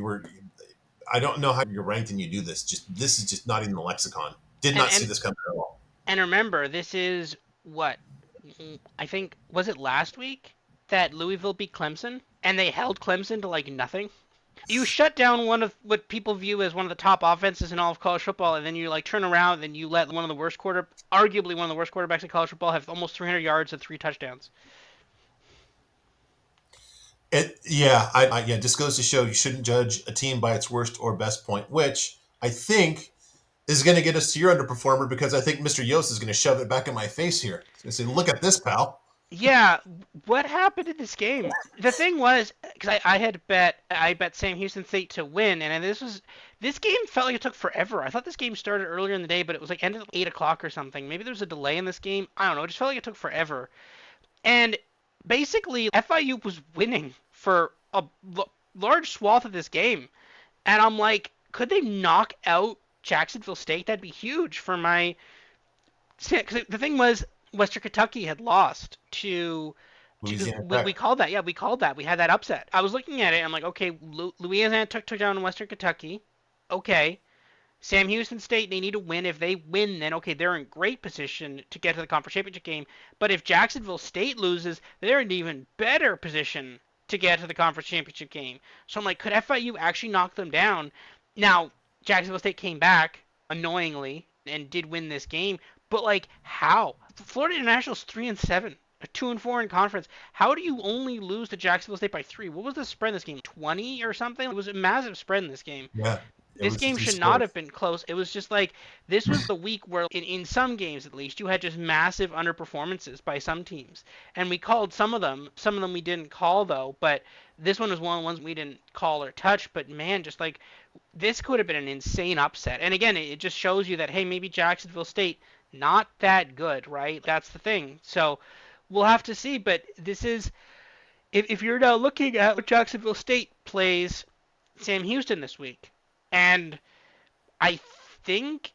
I don't know how you're ranked and you do this. This is just not in the lexicon. Did And not see and this coming at all. and remember, this is what I think was it last week that Louisville beat Clemson, and they held Clemson to like nothing. You shut down one of what people view as one of the top offenses in all of college football, and then you like turn around and you let one of the worst arguably one of the worst quarterbacks in college football, have almost 300 yards and 3 touchdowns. Yeah, just goes to show you shouldn't judge a team by its worst or best point, which I think is going to get us to your underperformer because I think Mr. Yost is going to shove it back in my face here. He's going to say, "Look at this, pal." Yeah, what happened in this game? The thing was, because I bet Sam Houston State to win, and this game felt like it took forever. I thought this game started earlier in the day, but it was like ended at 8 o'clock or something. Maybe there was a delay in this game. I don't know. It just felt like it took forever. And basically, FIU was winning for a large swath of this game, and I'm like, could they knock out Jacksonville State? That'd be huge for my. Because the thing was, Western Kentucky had lost to Louisiana we Tech. called that. Yeah, we called that. We had that upset. I was looking at it. I'm like, okay, Louisiana took down Western Kentucky. Okay, Sam Houston State, they need to win. If they win, then okay, they're in great position to get to the conference championship game. But if Jacksonville State loses, they're in even better position to get to the conference championship game. So I'm like, could FIU actually knock them down? Now, Jacksonville State came back annoyingly and did win this game, but like, how? Florida International's 3-7. 2-4 in conference. How do you only lose to Jacksonville State by 3? What was the spread in this game? 20 or something? It was a massive spread in this game. Yeah, it This was game three should not scores. have been close. It was just like this was the week where, in some games at least, you had just massive underperformances by some teams, and we called some of them. Some of them we didn't call though, but this one was one of the ones we didn't call or touch. But man, just like this could have been an insane upset. And again, it just shows you that hey, maybe Jacksonville State not that good, right? That's the thing. So we'll have to see. But this is if you're now looking at what Jacksonville State plays Sam Houston this week. And I think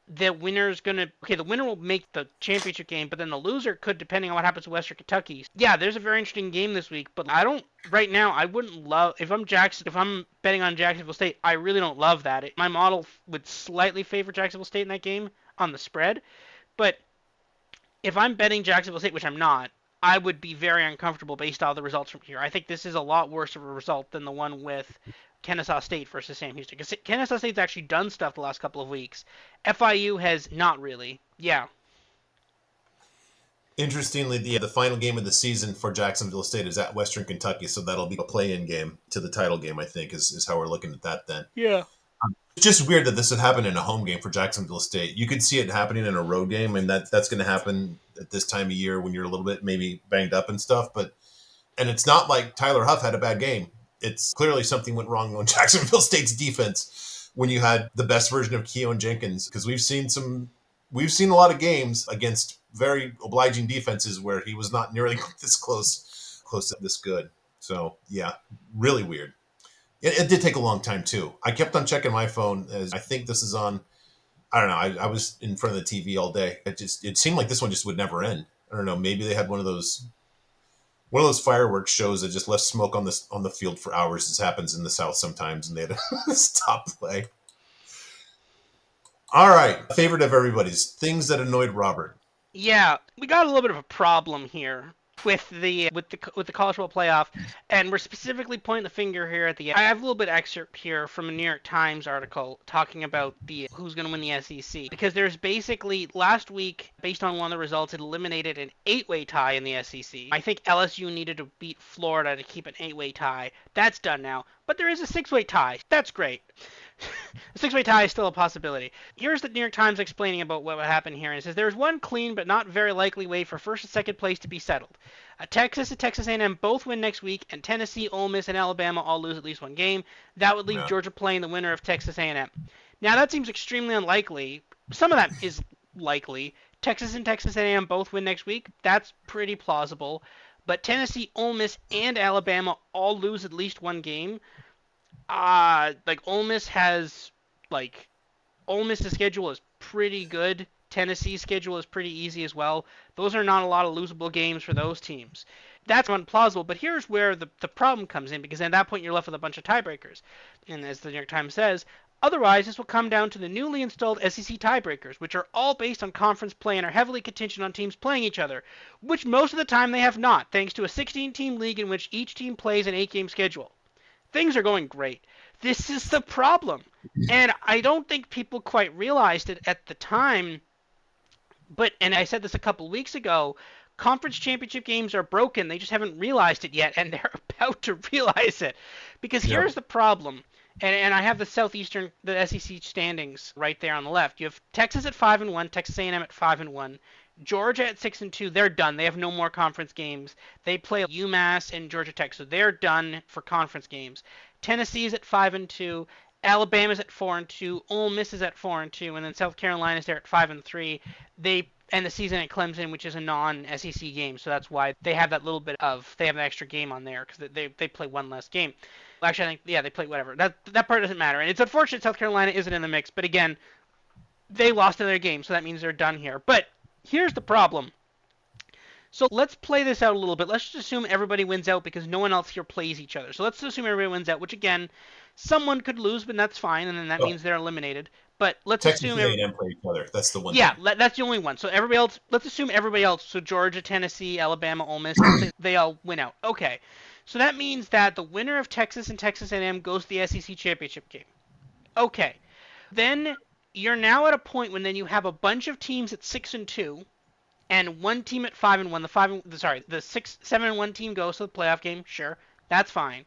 the winner's gonna the winner will make the championship game, but then the loser could, depending on what happens to Western Kentucky. Yeah, there's a very interesting game this week, but I don't right now. I wouldn't love if I'm betting on Jacksonville State. I really don't love that. My model would slightly favor Jacksonville State in that game on the spread, but if I'm betting Jacksonville State, which I'm not, I would be very uncomfortable based on the results from here. I think this is a lot worse of a result than the one with Kennesaw State versus Sam Houston. Because Kennesaw State's actually done stuff the last couple of weeks. FIU has not really. Yeah. Interestingly, the final game of the season for Jacksonville State is at Western Kentucky, so that'll be a play-in game to the title game. I think is how we're looking at that. Then Yeah. it's just weird that this would happen in a home game for Jacksonville State. You could see it happening in a road game, and that's going to happen at this time of year when you're a little bit maybe banged up and stuff. But and it's not like Tyler Huff had a bad game. It's clearly something went wrong on Jacksonville State's defense when you had the best version of Keon Jenkins, because we've seen a lot of games against very obliging defenses where he was not nearly this close to this good. So yeah, really weird. It did take a long time too. I kept on checking my phone as I think this is on. I don't know. I was in front of the TV all day. It seemed like this one just would never end. I don't know. Maybe they had one of those One of those fireworks shows that just left smoke on the field for hours. This happens in the South sometimes, and they had to stop play. All right, favorite of everybody's things that annoyed Robert. Yeah, we got a little bit of a problem here with the college football playoff, and we're specifically pointing the finger here at the. I have a little bit of excerpt here from a New York Times article talking about the who's going to win the SEC, because there's basically last week, based on one of the results, it eliminated an eight-way tie in the SEC. I think LSU needed to beat Florida to keep an eight-way tie. That's done now, but there is a six-way tie. That's great. A six-way tie is still a possibility. Here's the New York Times explaining about what would happen here. And it says there's one clean but not very likely way for first and second place to be settled. Texas and Texas A&M both win next week, and Tennessee, Ole Miss, and Alabama all lose at least one game. That would leave Yeah, Georgia playing the winner of Texas A&M. Now that seems extremely unlikely. Some of that is likely. Texas and Texas A&M both win next week. That's pretty plausible. But Tennessee, Ole Miss, and Alabama all lose at least one game. Like Ole Miss has like Ole Miss's schedule is pretty good. Tennessee's schedule is pretty easy as well. Those are not a lot of losable games for those teams. That's unplausible, but here's where the problem comes in, because at that point you're left with a bunch of tiebreakers. And as the New York Times says, otherwise this will come down to the newly installed SEC tiebreakers, which are all based on conference play and are heavily contingent on teams playing each other, which most of the time they have not, thanks to a 16-team league in which each team plays an 8-game schedule. Things are going great. This is the problem. And I don't think people quite realized it at the time, but, and I said this a couple weeks ago, conference championship games are broken. They just haven't realized it yet, and they're about to realize it. Because yeah, here's the problem. And I have the SEC standings right there on the left. You have Texas at 5-1, Texas A&M at 5-1, Georgia at 6-2. They're done. They have no more conference games. They play UMass and Georgia Tech, so they're done for conference games. Tennessee's at 5-2. Alabama's at 4-2. Ole Miss is at 4-2, and then South Carolina's there at 5-3. They end the season at Clemson, which is a non-SEC game, so that's why they have that little bit of they have an extra game on there because they play one less game. Well, actually, I think they play whatever. That part doesn't matter, and it's unfortunate South Carolina isn't in the mix. But again, they lost another game, so that means they're done here. But here's the problem. So let's play this out a little bit. Let's just assume everybody wins out because no one else here plays each other. So let's assume everybody wins out, which again, someone could lose, but that's fine, and then that oh, means they're eliminated. But let's Texas assume and A&M play each other. That's the one yeah, thing. that's the only one. So everybody else, let's assume everybody else, so Georgia, Tennessee, Alabama, Ole Miss, let's say they all win out. Okay. So that means that the winner of Texas and Texas A&M goes to the SEC championship game. Okay. Then you're now at a point when then you have a bunch of teams at 6-2 and one team at 5-1. The 7-1 team goes to the playoff game. Sure, that's fine.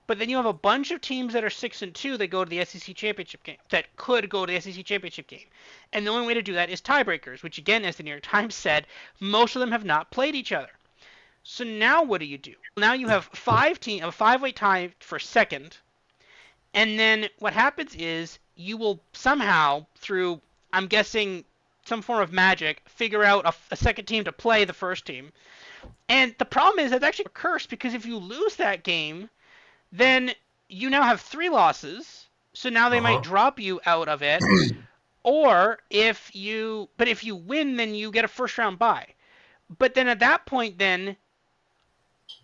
But then you have a bunch of teams that are 6-2 that go to the SEC championship game, that could go to the SEC championship game. And the only way to do that is tiebreakers, which again, as the New York Times said, most of them have not played each other. So now what do? Now you have a five-way tie for second, and then what happens is you will somehow, through, I'm guessing, some form of magic, figure out a second team to play the first team. And the problem is that's actually a curse, because if you lose that game, then you now have 3 losses. So now they Uh might huh. drop you out of it. Or if you win, then you get a first round bye. But then at that point, then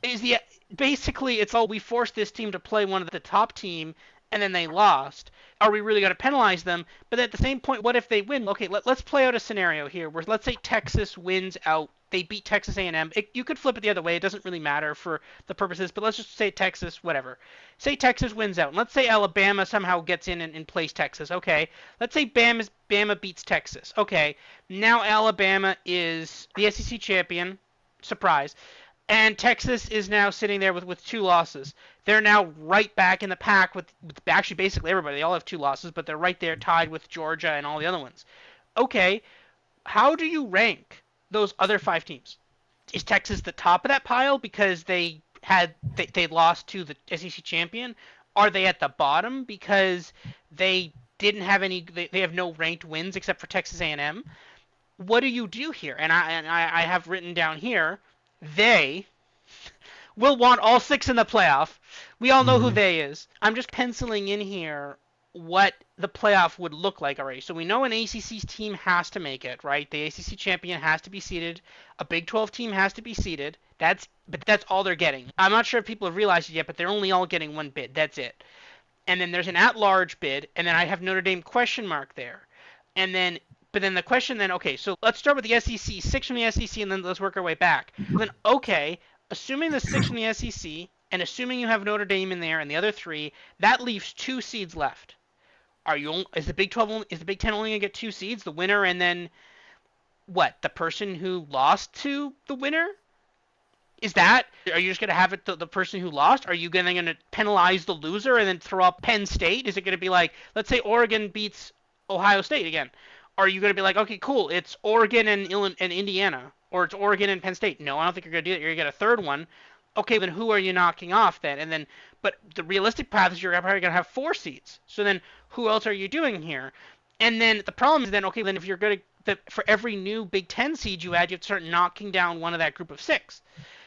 is the basically it's all we forced this team to play one of the top team, and then they lost. Are we really going to penalize them? But at the same point, what if they win? Okay, let's play out a scenario here where let's say Texas wins out. They beat Texas A&M. You could flip it the other way. It doesn't really matter for the purposes, but let's just say Texas, whatever. Say Texas wins out. And let's say Alabama somehow gets in and plays Texas. Okay. Let's say Bama beats Texas. Okay. Now Alabama is the SEC champion. Surprise. And Texas is now sitting there with 2 losses. They're now right back in the pack with actually basically everybody. They all have 2 losses, but they're right there tied with Georgia and all the other ones. Okay, how do you rank those other 5 teams? Is Texas the top of that pile because they lost to the SEC champion? Are they at the bottom because they didn't have they have no ranked wins except for Texas A&M? What do you do here? And I have written down here they will want all 6 in the playoff. We all know who Mm-hmm. they is. I'm just penciling in here what the playoff would look like already. So we know an ACC team has to make it, right? The ACC champion has to be seeded. A Big 12 team has to be seeded. That's all they're getting. I'm not sure if people have realized it yet, but they're only all getting one bid. That's it. And then there's an at-large bid, and then I have Notre Dame question mark there. And then but then the question then, okay, so let's start with the SEC, six from the SEC, and then let's work our way back. Then, okay, assuming the six from the SEC, and assuming you have Notre Dame in there and the other three, that leaves two seeds left. Is the Big 12 is the Big 10 only gonna get two seeds, the winner, and then what? The person who lost to the winner? Are you just going to have it the person who lost? Are you going to penalize the loser and then throw up Penn State? Is it going to be like, let's say Oregon beats Ohio State again? Are you going to be like, okay, cool, it's Oregon and Indiana, or it's Oregon and Penn State? No, I don't think you're going to do that. You're going to get a third one. Okay, then who are you knocking off then? And then, but the realistic path is you're probably going to have four seats. So then, who else are you doing here? And then the problem is then, okay, then if you're going to for every new Big Ten seed you add, you have to start knocking down one of that group of six.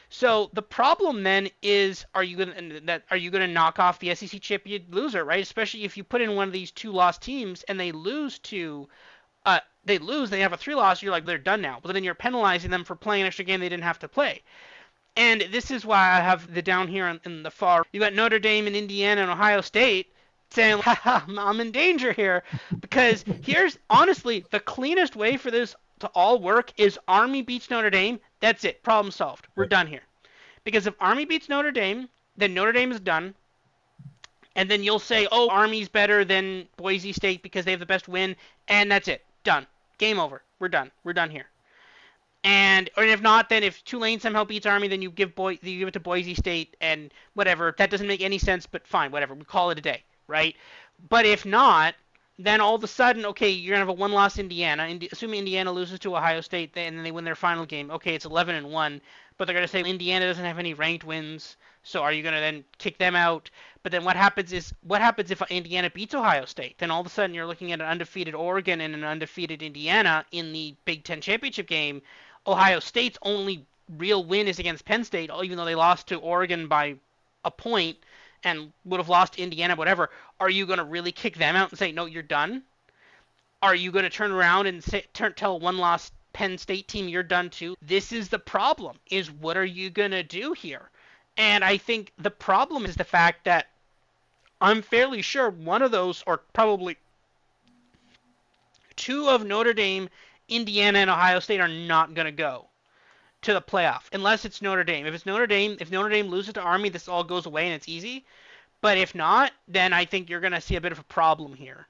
So the problem then is, are you going to knock off the SEC champion loser, right? Especially if you put in one of these two loss teams and they lose, they have a three loss, you're like, they're done now. But then you're penalizing them for playing an extra game they didn't have to play. And this is why I have the down here in the far. You got Notre Dame and Indiana and Ohio State saying, haha, I'm in danger here. Because here's honestly the cleanest way for this to all work is Army beats Notre Dame. That's it. Problem solved. We're done here. Because if Army beats Notre Dame, then Notre Dame is done. And then you'll say, oh, Army's better than Boise State because they have the best win. And that's it. Done. Game over. We're done. We're done here. Or if not, then if Tulane somehow beats Army, then you give it to Boise State and whatever. That doesn't make any sense, but fine, whatever. We call it a day, right? But if not, then all of a sudden, okay, you're gonna have a one-loss Indiana. Assuming Indiana loses to Ohio State, and then they win their final game. Okay, it's 11-1, but they're gonna say Indiana doesn't have any ranked wins. So are you gonna then kick them out? But then what happens if Indiana beats Ohio State? Then all of a sudden you're looking at an undefeated Oregon and an undefeated Indiana in the Big Ten championship game. Ohio State's only real win is against Penn State, even though they lost to Oregon by a point and would have lost to Indiana, whatever. Are you going to really kick them out and say, no, you're done? Are you going to turn around and tell one lost Penn State team you're done too? This is the problem, is what are you going to do here? And I think the problem is the fact that I'm fairly sure one of those, or probably two of Notre Dame, Indiana, and Ohio State are not going to go to the playoff unless it's Notre Dame. If Notre Dame loses to Army, this all goes away and it's easy. But if not, then I think you're going to see a bit of a problem here.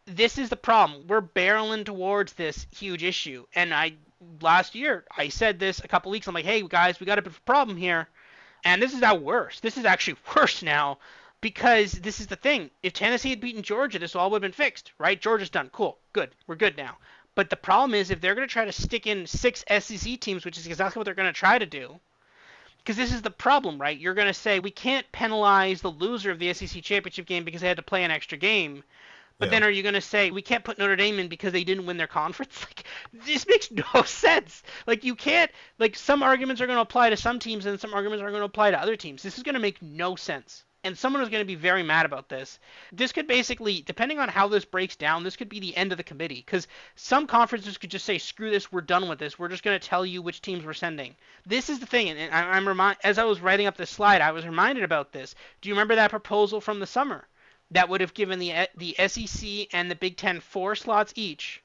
This is the problem. We're barreling towards this huge issue. And last year, I said this a couple weeks. I'm like, hey, guys, we got a bit of a problem here. And this is now worse. This is actually worse now because this is the thing. If Tennessee had beaten Georgia, this all would have been fixed, right? Georgia's done. Cool. Good. We're good now. But the problem is if they're going to try to stick in six SEC teams, which is exactly what they're going to try to do, because this is the problem, right? You're going to say we can't penalize the loser of the SEC championship game because they had to play an extra game. But then are you going to say we can't put Notre Dame in because they didn't win their conference? Like, this makes no sense. Like, you can't, like, some arguments are going to apply to some teams and some arguments are going to apply to other teams. This is going to make no sense. And someone is going to be very mad about this. This could basically, depending on how this breaks down, this could be the end of the committee. Because some conferences could just say, screw this, we're done with this. We're just going to tell you which teams we're sending. This is the thing. And as I was writing up this slide, I was reminded about this. Do you remember that proposal from the summer? That would have given the SEC and the Big Ten 4 slots each,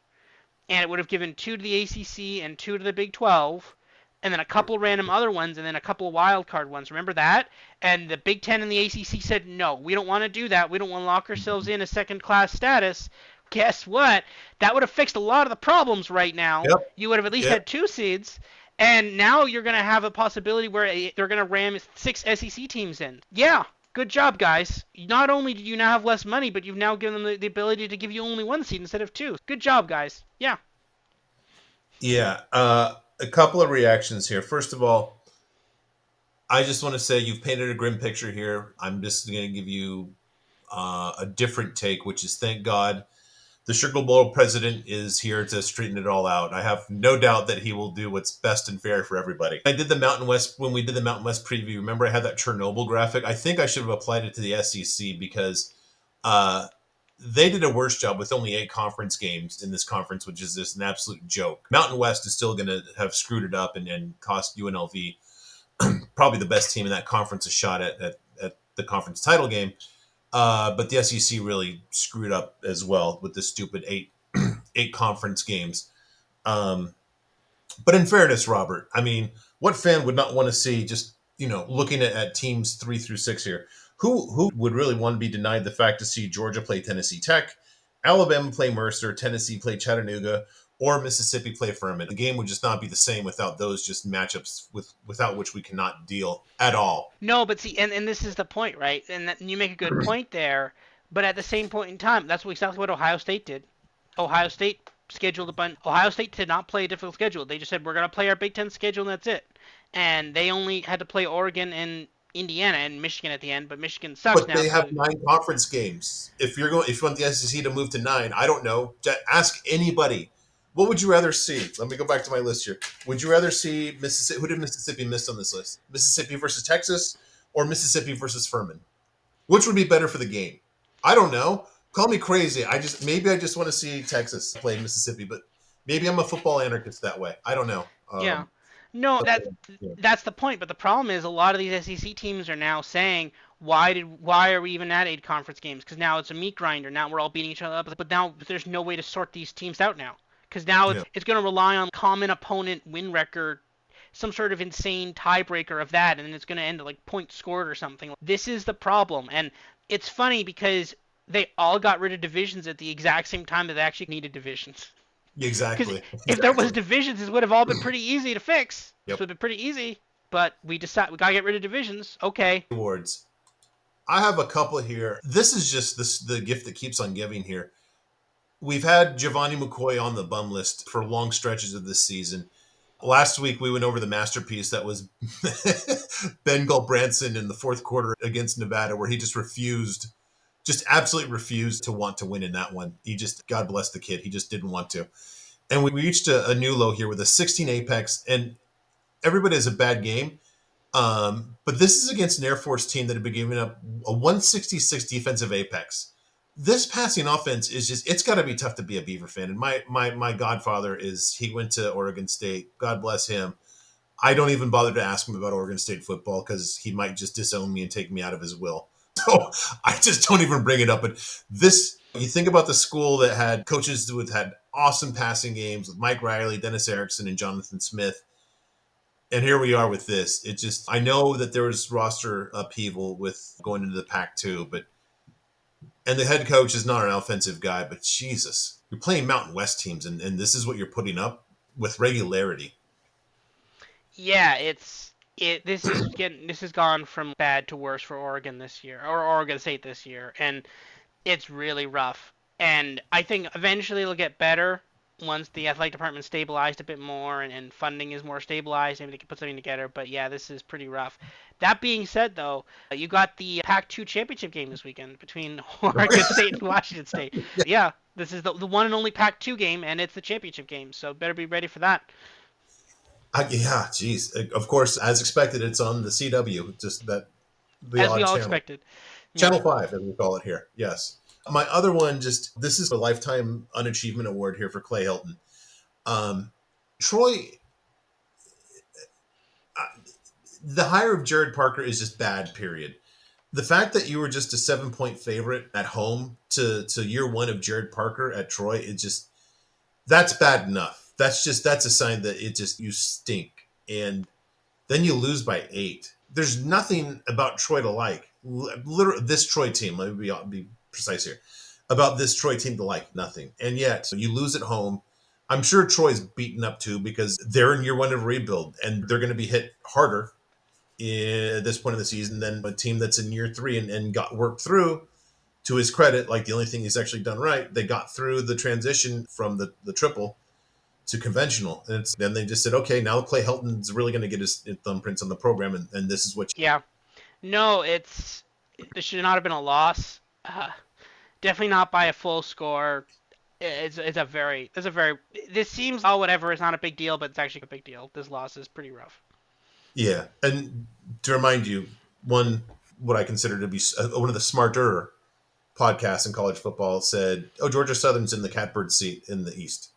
and it would have given 2 to the ACC and 2 to the Big 12, and then a couple random other ones, and then a couple of wild card ones. Remember that? And the Big Ten and the ACC said, no, we don't want to do that. We don't want to lock ourselves in a second-class status. Guess what? That would have fixed a lot of the problems right now. Yep. You would have at least had 2 seeds, and now you're going to have a possibility where they're going to ram 6 SEC teams in. Yeah. Good job, guys. Not only do you now have less money, but you've now given them the ability to give you only 1 seed instead of 2. Good job, guys. Yeah. Yeah. A couple of reactions here. First of all, I just want to say you've painted a grim picture here. I'm just going to give you a different take, which is thank God the Sugar Bowl president is here to straighten it all out. I have no doubt that he will do what's best and fair for everybody. I did the Mountain West, when we did the Mountain West preview, remember I had that Chernobyl graphic? I think I should have applied it to the SEC because They did a worse job with only 8 conference games in this conference, which is just an absolute joke. Mountain West is still going to have screwed it up and cost UNLV, probably the best team in that conference, a shot at the conference title game. But the SEC really screwed up as well with the stupid eight conference games. Um, but in fairness, Robert, I mean, what fan would not want to see just looking at teams 3 through 6 here? Who would really want to be denied the fact to see Georgia play Tennessee Tech, Alabama play Mercer, Tennessee play Chattanooga, or Mississippi play Furman? The game would just not be the same without those just matchups without which we cannot deal at all. No, but see, and this is the point, right? And you make a good point there. But at the same point in time, that's exactly what Ohio State did. Ohio State scheduled a bunch. Ohio State did not play a difficult schedule. They just said we're gonna play our Big Ten schedule and that's it. And they only had to play Oregon and Indiana and Michigan at the end. But Michigan sucks But now they have because 9 conference games. If you want the SEC to move to 9, I don't know. Ask anybody. What would you rather see? Let me go back to my list here. Would you rather see Mississippi? Who did Mississippi miss on this list? Mississippi versus Texas or Mississippi versus Furman? Which would be better for the game? I don't know. Call me crazy. I just want to see Texas play Mississippi, but maybe I'm a football anarchist that way. I don't know. yeah. No, Okay, yeah. that's the point. But the problem is a lot of these SEC teams are now saying, why are we even at 8 conference games? Because now it's a meat grinder. Now we're all beating each other up. But now there's no way to sort these teams out now. Because now Yeah. it's going to rely on common opponent win record, some sort of insane tiebreaker of that, and then it's going to end at like points scored or something. This is the problem, and it's funny because they all got rid of divisions at the exact same time that they actually needed divisions. Because Exactly. if there was Exactly. divisions, this would have all been pretty easy to fix. This Yep. would have been pretty easy. But we decided we gotta get rid of divisions. Okay. Awards. I have a couple here. This is just the gift that keeps on giving here. We've had Giovanni McCoy on the bum list for long stretches of this season. Last week we went over the masterpiece that was Ben Gulbranson in the fourth quarter against Nevada, where he just absolutely refused to want to win in that one. He just, God bless the kid, he just didn't want to. And we reached a new low here with a 16 apex, and everybody has a bad game. But this is against an Air Force team that had been giving up a 166 defensive apex. This passing offense is it's got to be tough to be a Beaver fan. And my godfather he went to Oregon State. God bless him. I don't even bother to ask him about Oregon State football because he might just disown me and take me out of his will. So I just don't even bring it up. But you think about the school that had coaches who had awesome passing games with Mike Riley, Dennis Erickson, and Jonathan Smith. And here we are with this. I know that there was roster upheaval with going into the Pac-2, and the head coach is not an offensive guy, but Jesus, you're playing Mountain West teams, and this is what you're putting up with regularity. Yeah, this has gone from bad to worse for Oregon this year, or Oregon State this year, and it's really rough. And I think eventually it'll get better once the athletic department stabilized a bit more and funding is more stabilized. Maybe they can put something together. But yeah, this is pretty rough. That being said, though, you got the Pac-2 championship game this weekend between Oregon State and Washington State. Yeah, this is the one and only Pac-2 game, and it's the championship game. So better be ready for that. Yeah, geez. Of course, as expected, it's on the CW, just that the As we odd all channel. expected. Yeah. Channel 5, as we call it here. Yes. My other one, this is a Lifetime Unachievement Award here for Clay Hilton. Um, Troy, the hire of Jared Parker is just bad, period. The fact that you were just a 7 point favorite at home to year one of Jared Parker at Troy, that's bad enough. That's a sign that you stink. And then you lose by 8. There's nothing about Troy to like. Literally, this Troy team, let me be precise here, about this Troy team to like, nothing. And yet, you lose at home. I'm sure Troy's beaten up too because they're in year one of rebuild and they're going to be hit harder at this point of the season than a team that's in year 3 and got worked through. To his credit, like the only thing he's actually done right, they got through the transition from the triple to conventional. And then they just said, okay, now Clay Helton's really going to get his thumbprints on the program, and this is what. Yeah. No, this should not have been a loss. Definitely not by a full score. It's a very. This seems whatever. It's not a big deal, but it's actually a big deal. This loss is pretty rough. Yeah, and to remind you, what I consider to be one of the smarter podcasts in college football said, "Oh, Georgia Southern's in the catbird seat in the East."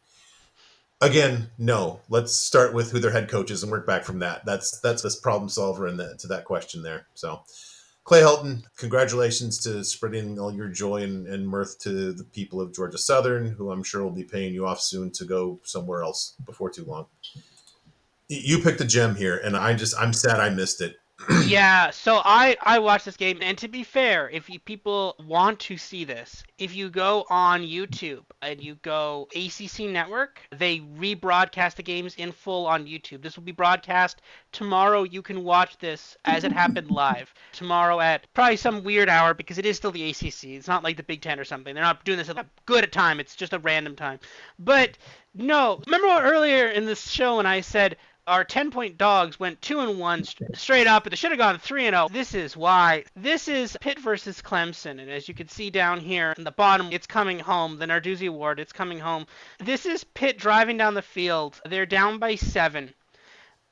Again, no. Let's start with who their head coach is and work back from that. That's this problem solver to that question there. So, Clay Helton, congratulations to spreading all your joy and mirth to the people of Georgia Southern, who I'm sure will be paying you off soon to go somewhere else before too long. You picked a gem here, and I'm sad I missed it. Yeah, so I watched this game, and to be fair, if you people want to see this, if you go on YouTube and you go ACC Network, they rebroadcast the games in full on YouTube. This will be broadcast tomorrow. You can watch this as it happened live tomorrow at probably some weird hour because it is still the ACC. It's not like the Big Ten or something. They're not doing this at a good time. It's just a random time. But no, remember earlier in this show when I said our 10-point dogs went 2-1 straight up, but they should have gone 3-0. This is why. This is Pitt versus Clemson, and as you can see down here in the bottom, it's coming home. The Narduzzi Award, it's coming home. This is Pitt driving down the field. They're down by 7,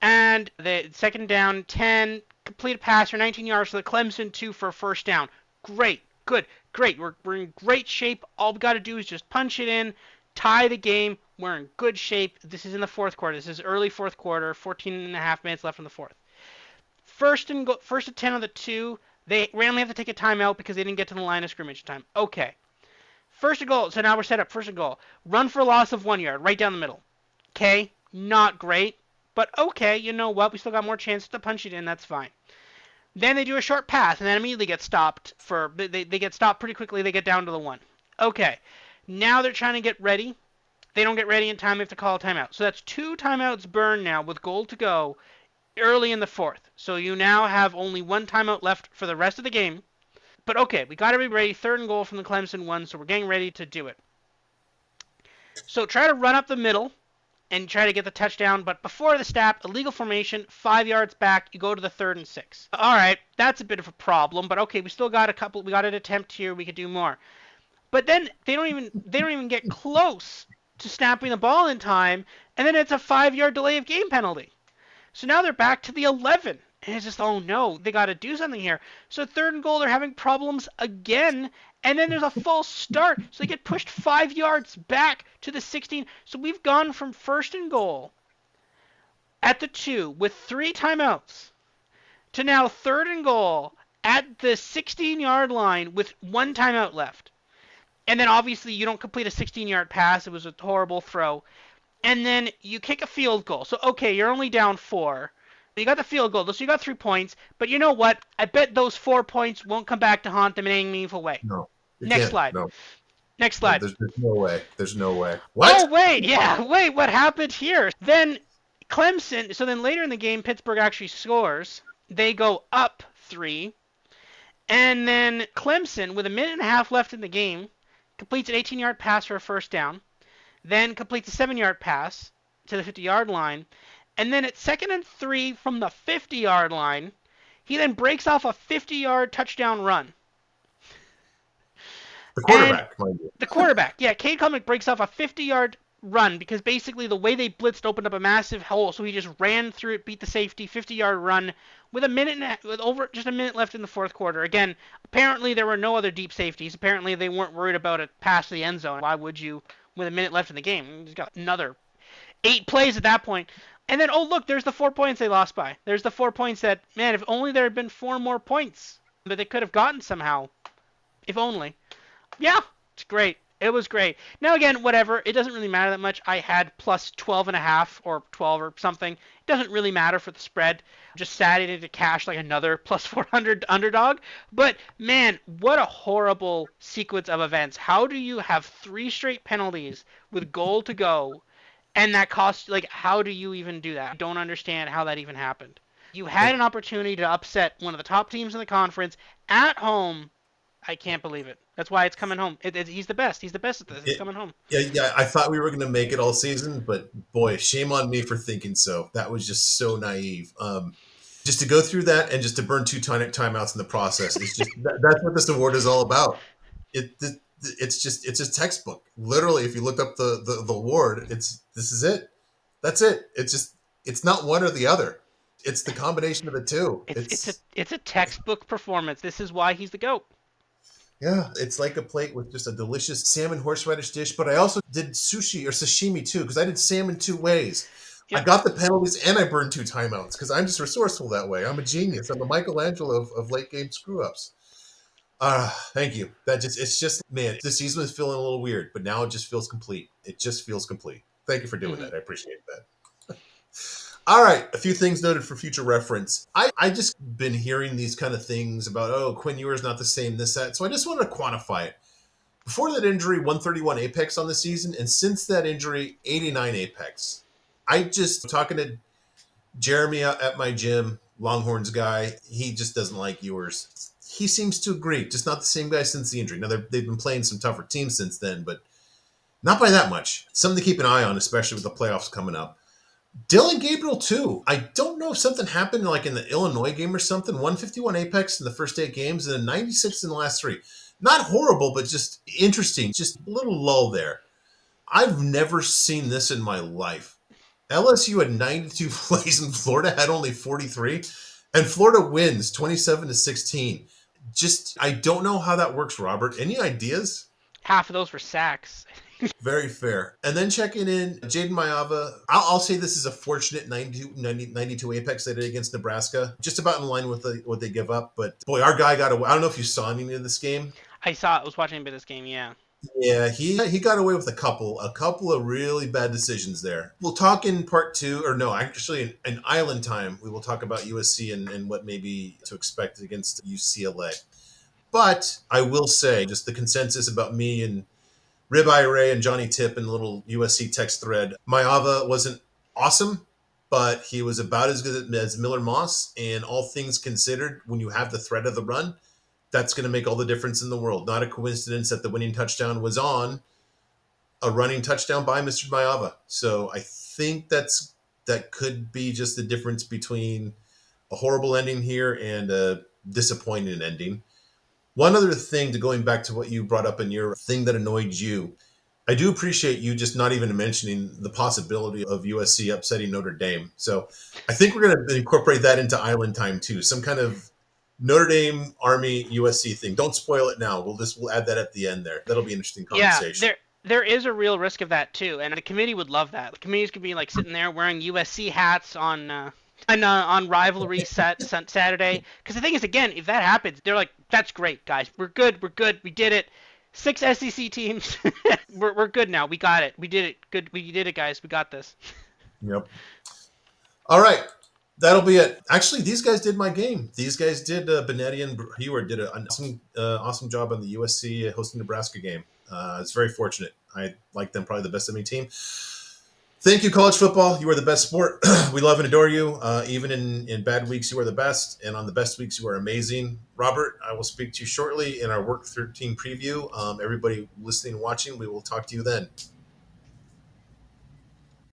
and the second down, 10, complete a pass for 19 yards for the Clemson 2 for a first down. Great, good, great. We're in great shape. All we got to do is just punch it in, tie the game. We're in good shape. This is in the fourth quarter. This is early fourth quarter, 14 and a half minutes left in the fourth. First and 10 on the 2. They randomly have to take a timeout because they didn't get to the line of scrimmage time. Okay. First and goal. So now we're set up. First and goal. Run for a loss of 1 yard, right down the middle. Okay. Not great. But okay, you know what? We still got more chances to punch it in. That's fine. Then they do a short pass and then immediately get stopped they get stopped pretty quickly. They get down to the 1. Okay. Now they're trying to get ready. They don't get ready in time. They have to call a timeout. So that's 2 timeouts burned now with goal to go early in the fourth. So you now have only 1 timeout left for the rest of the game. But okay, we got to be ready. Third and goal from the Clemson 1, so we're getting ready to do it. So try to run up the middle and try to get the touchdown. But before the snap, illegal formation, 5 yards back, you go to the 3rd and 6. All right, that's a bit of a problem. But okay, we still got a couple. We got an attempt here. We could do more. But then they don't even get close to snapping the ball in time, and then it's a 5-yard delay of game penalty. So now they're back to the 11. And it's just, oh no, they got to do something here. So 3rd and goal, they're having problems again. And then there's a false start. So they get pushed 5 yards back to the 16. So we've gone from 1st and goal at the 2 with 3 timeouts to now 3rd and goal at the 16-yard line with 1 timeout left. And then obviously you don't complete a 16-yard pass. It was a horrible throw. And then you kick a field goal. So, okay, you're only down 4. You got the field goal, so you got 3 points. But you know what? I bet those 4 points won't come back to haunt them in any meaningful way. No, it Next can't. slide. No, Next no. slide. There's no way. There's no way. Oh, What? wait. Yeah, wait. What happened here? Then Clemson. So then later in the game, Pittsburgh actually scores. They go up 3. And then Clemson, with a minute and a half left in the game, completes an 18-yard pass for a first down. Then completes a 7-yard pass to the 50-yard line. And then at 2nd and 3 from the 50-yard line, he then breaks off a 50-yard touchdown run. The And quarterback, mind you. the quarterback, yeah, Cade Klubnik breaks off a 50-yard run because basically the way they blitzed opened up a massive hole, so he just ran through it, beat the safety, 50-yard run with over just a minute left in the fourth quarter. Again, apparently there were no other deep safeties. Apparently they weren't worried about a pass to the end zone. Why would you, with a minute left in the game? You just got another 8 plays at that point. And then, oh, look, there's the 4 points they lost by. There's the 4 points that, man, if only there had been 4 more points that they could have gotten somehow. If only. Yeah, it's great. It was great. Now, again, whatever. It doesn't really matter that much. I had plus 12.5 or 12 or something. It doesn't really matter for the spread. Just sad I needed to cash like another plus 400 underdog. But, man, what a horrible sequence of events. How do you have 3 straight penalties with goal to go? And that costs, like, how do you even do that? I don't understand how that even happened. You had an opportunity to upset one of the top teams in the conference at home. I can't believe it. That's why it's coming home. He's the best. He's the best at this. It's coming home. Yeah, yeah. I thought we were going to make it all season, but boy, shame on me for thinking so. That was just so naive. Just to go through that and just to burn 2 timeouts in the process is just that's what this award is all about. It's just textbook. Literally, if you look up the award, this is it. That's it. It's not one or the other. It's the combination of the two. It's a textbook performance. This is why he's the GOAT. Yeah, it's like a plate with just a delicious salmon horseradish dish. But I also did sushi or sashimi too, because I did salmon two ways. I Yep. got the penalties and I burned two timeouts because I'm just resourceful that way. I'm a genius. I'm a Michelangelo of late game screw ups. Thank you. It's just, man, this season was feeling a little weird, but now it just feels complete. It just feels complete. Thank you for doing Hmm. that. I appreciate that. All right, a few things noted for future reference. I just been hearing these kind of things about, oh, Quinn Ewer's not the same, this, that. So I just wanted to quantify it. Before that injury, 131 apex on the season, and since that injury, 89 apex. I just talking to Jeremy out at my gym, Longhorns guy. He just doesn't like Ewers. He seems to agree, just not the same guy since the injury. Now they've been playing some tougher teams since then, but not by that much. Something to keep an eye on, especially with the playoffs coming up. Dylan Gabriel too. I don't know if something happened like in the Illinois game or something. 151 apex in the first 8 games and then 96 in the last three. Not horrible, but just interesting. Just a little lull there. I've never seen this in my life. LSU had 92 plays and Florida had only 43, and Florida wins 27-16. Just I don't know how that works, Robert. Any ideas? Half of those were sacks. Very fair. And then checking in, Jaden Mayava. I'll say this is a fortunate 92 apex they did against Nebraska. Just about in line with what they give up. But boy, our guy got away. I don't know if you saw any of this game. I saw. I was watching a bit of this game. Yeah. Yeah, he got away with a couple of really bad decisions there. We'll talk in part two, or no, actually in island time, we will talk about USC and what maybe to expect against UCLA. But I will say, just the consensus about me and Ribeye Ray and Johnny Tip in the little USC text thread. Mayava wasn't awesome, but he was about as good as Miller Moss. And all things considered, when you have the threat of the run, that's going to make all the difference in the world. Not a coincidence that the winning touchdown was on a running touchdown by Mr. Mayava. So I think that could be just the difference between a horrible ending here and a disappointing ending. One other thing to going back to what you brought up in your thing that annoyed you, I do appreciate you just not even mentioning the possibility of USC upsetting Notre Dame. So I think we're going to incorporate that into Island Time too. Some kind of Notre Dame Army USC thing. Don't spoil it now. We'll add that at the end there. That'll be an interesting Yeah. conversation. There is a real risk of that too, and the committee would love that. The committees could be like sitting there wearing USC hats on rivalry Saturday. Because the thing is, again, if that happens, they're like, "That's great, guys. We're good. We're good. We did it. Six SEC teams. we're good now. We got it. We did it. Good. We did it, guys. We got this." Yep. All right. That'll be it. Actually, these guys did my game. These guys did. Benetti and Heward did an awesome job on the USC hosting Nebraska game. It's very fortunate. I like them probably the best of any team. Thank you, college football. You are the best sport. We love and adore you. Even in bad weeks, you are the best. And on the best weeks, you are amazing. Robert, I will speak to you shortly in our Work 13 preview. Everybody listening and watching, we will talk to you then.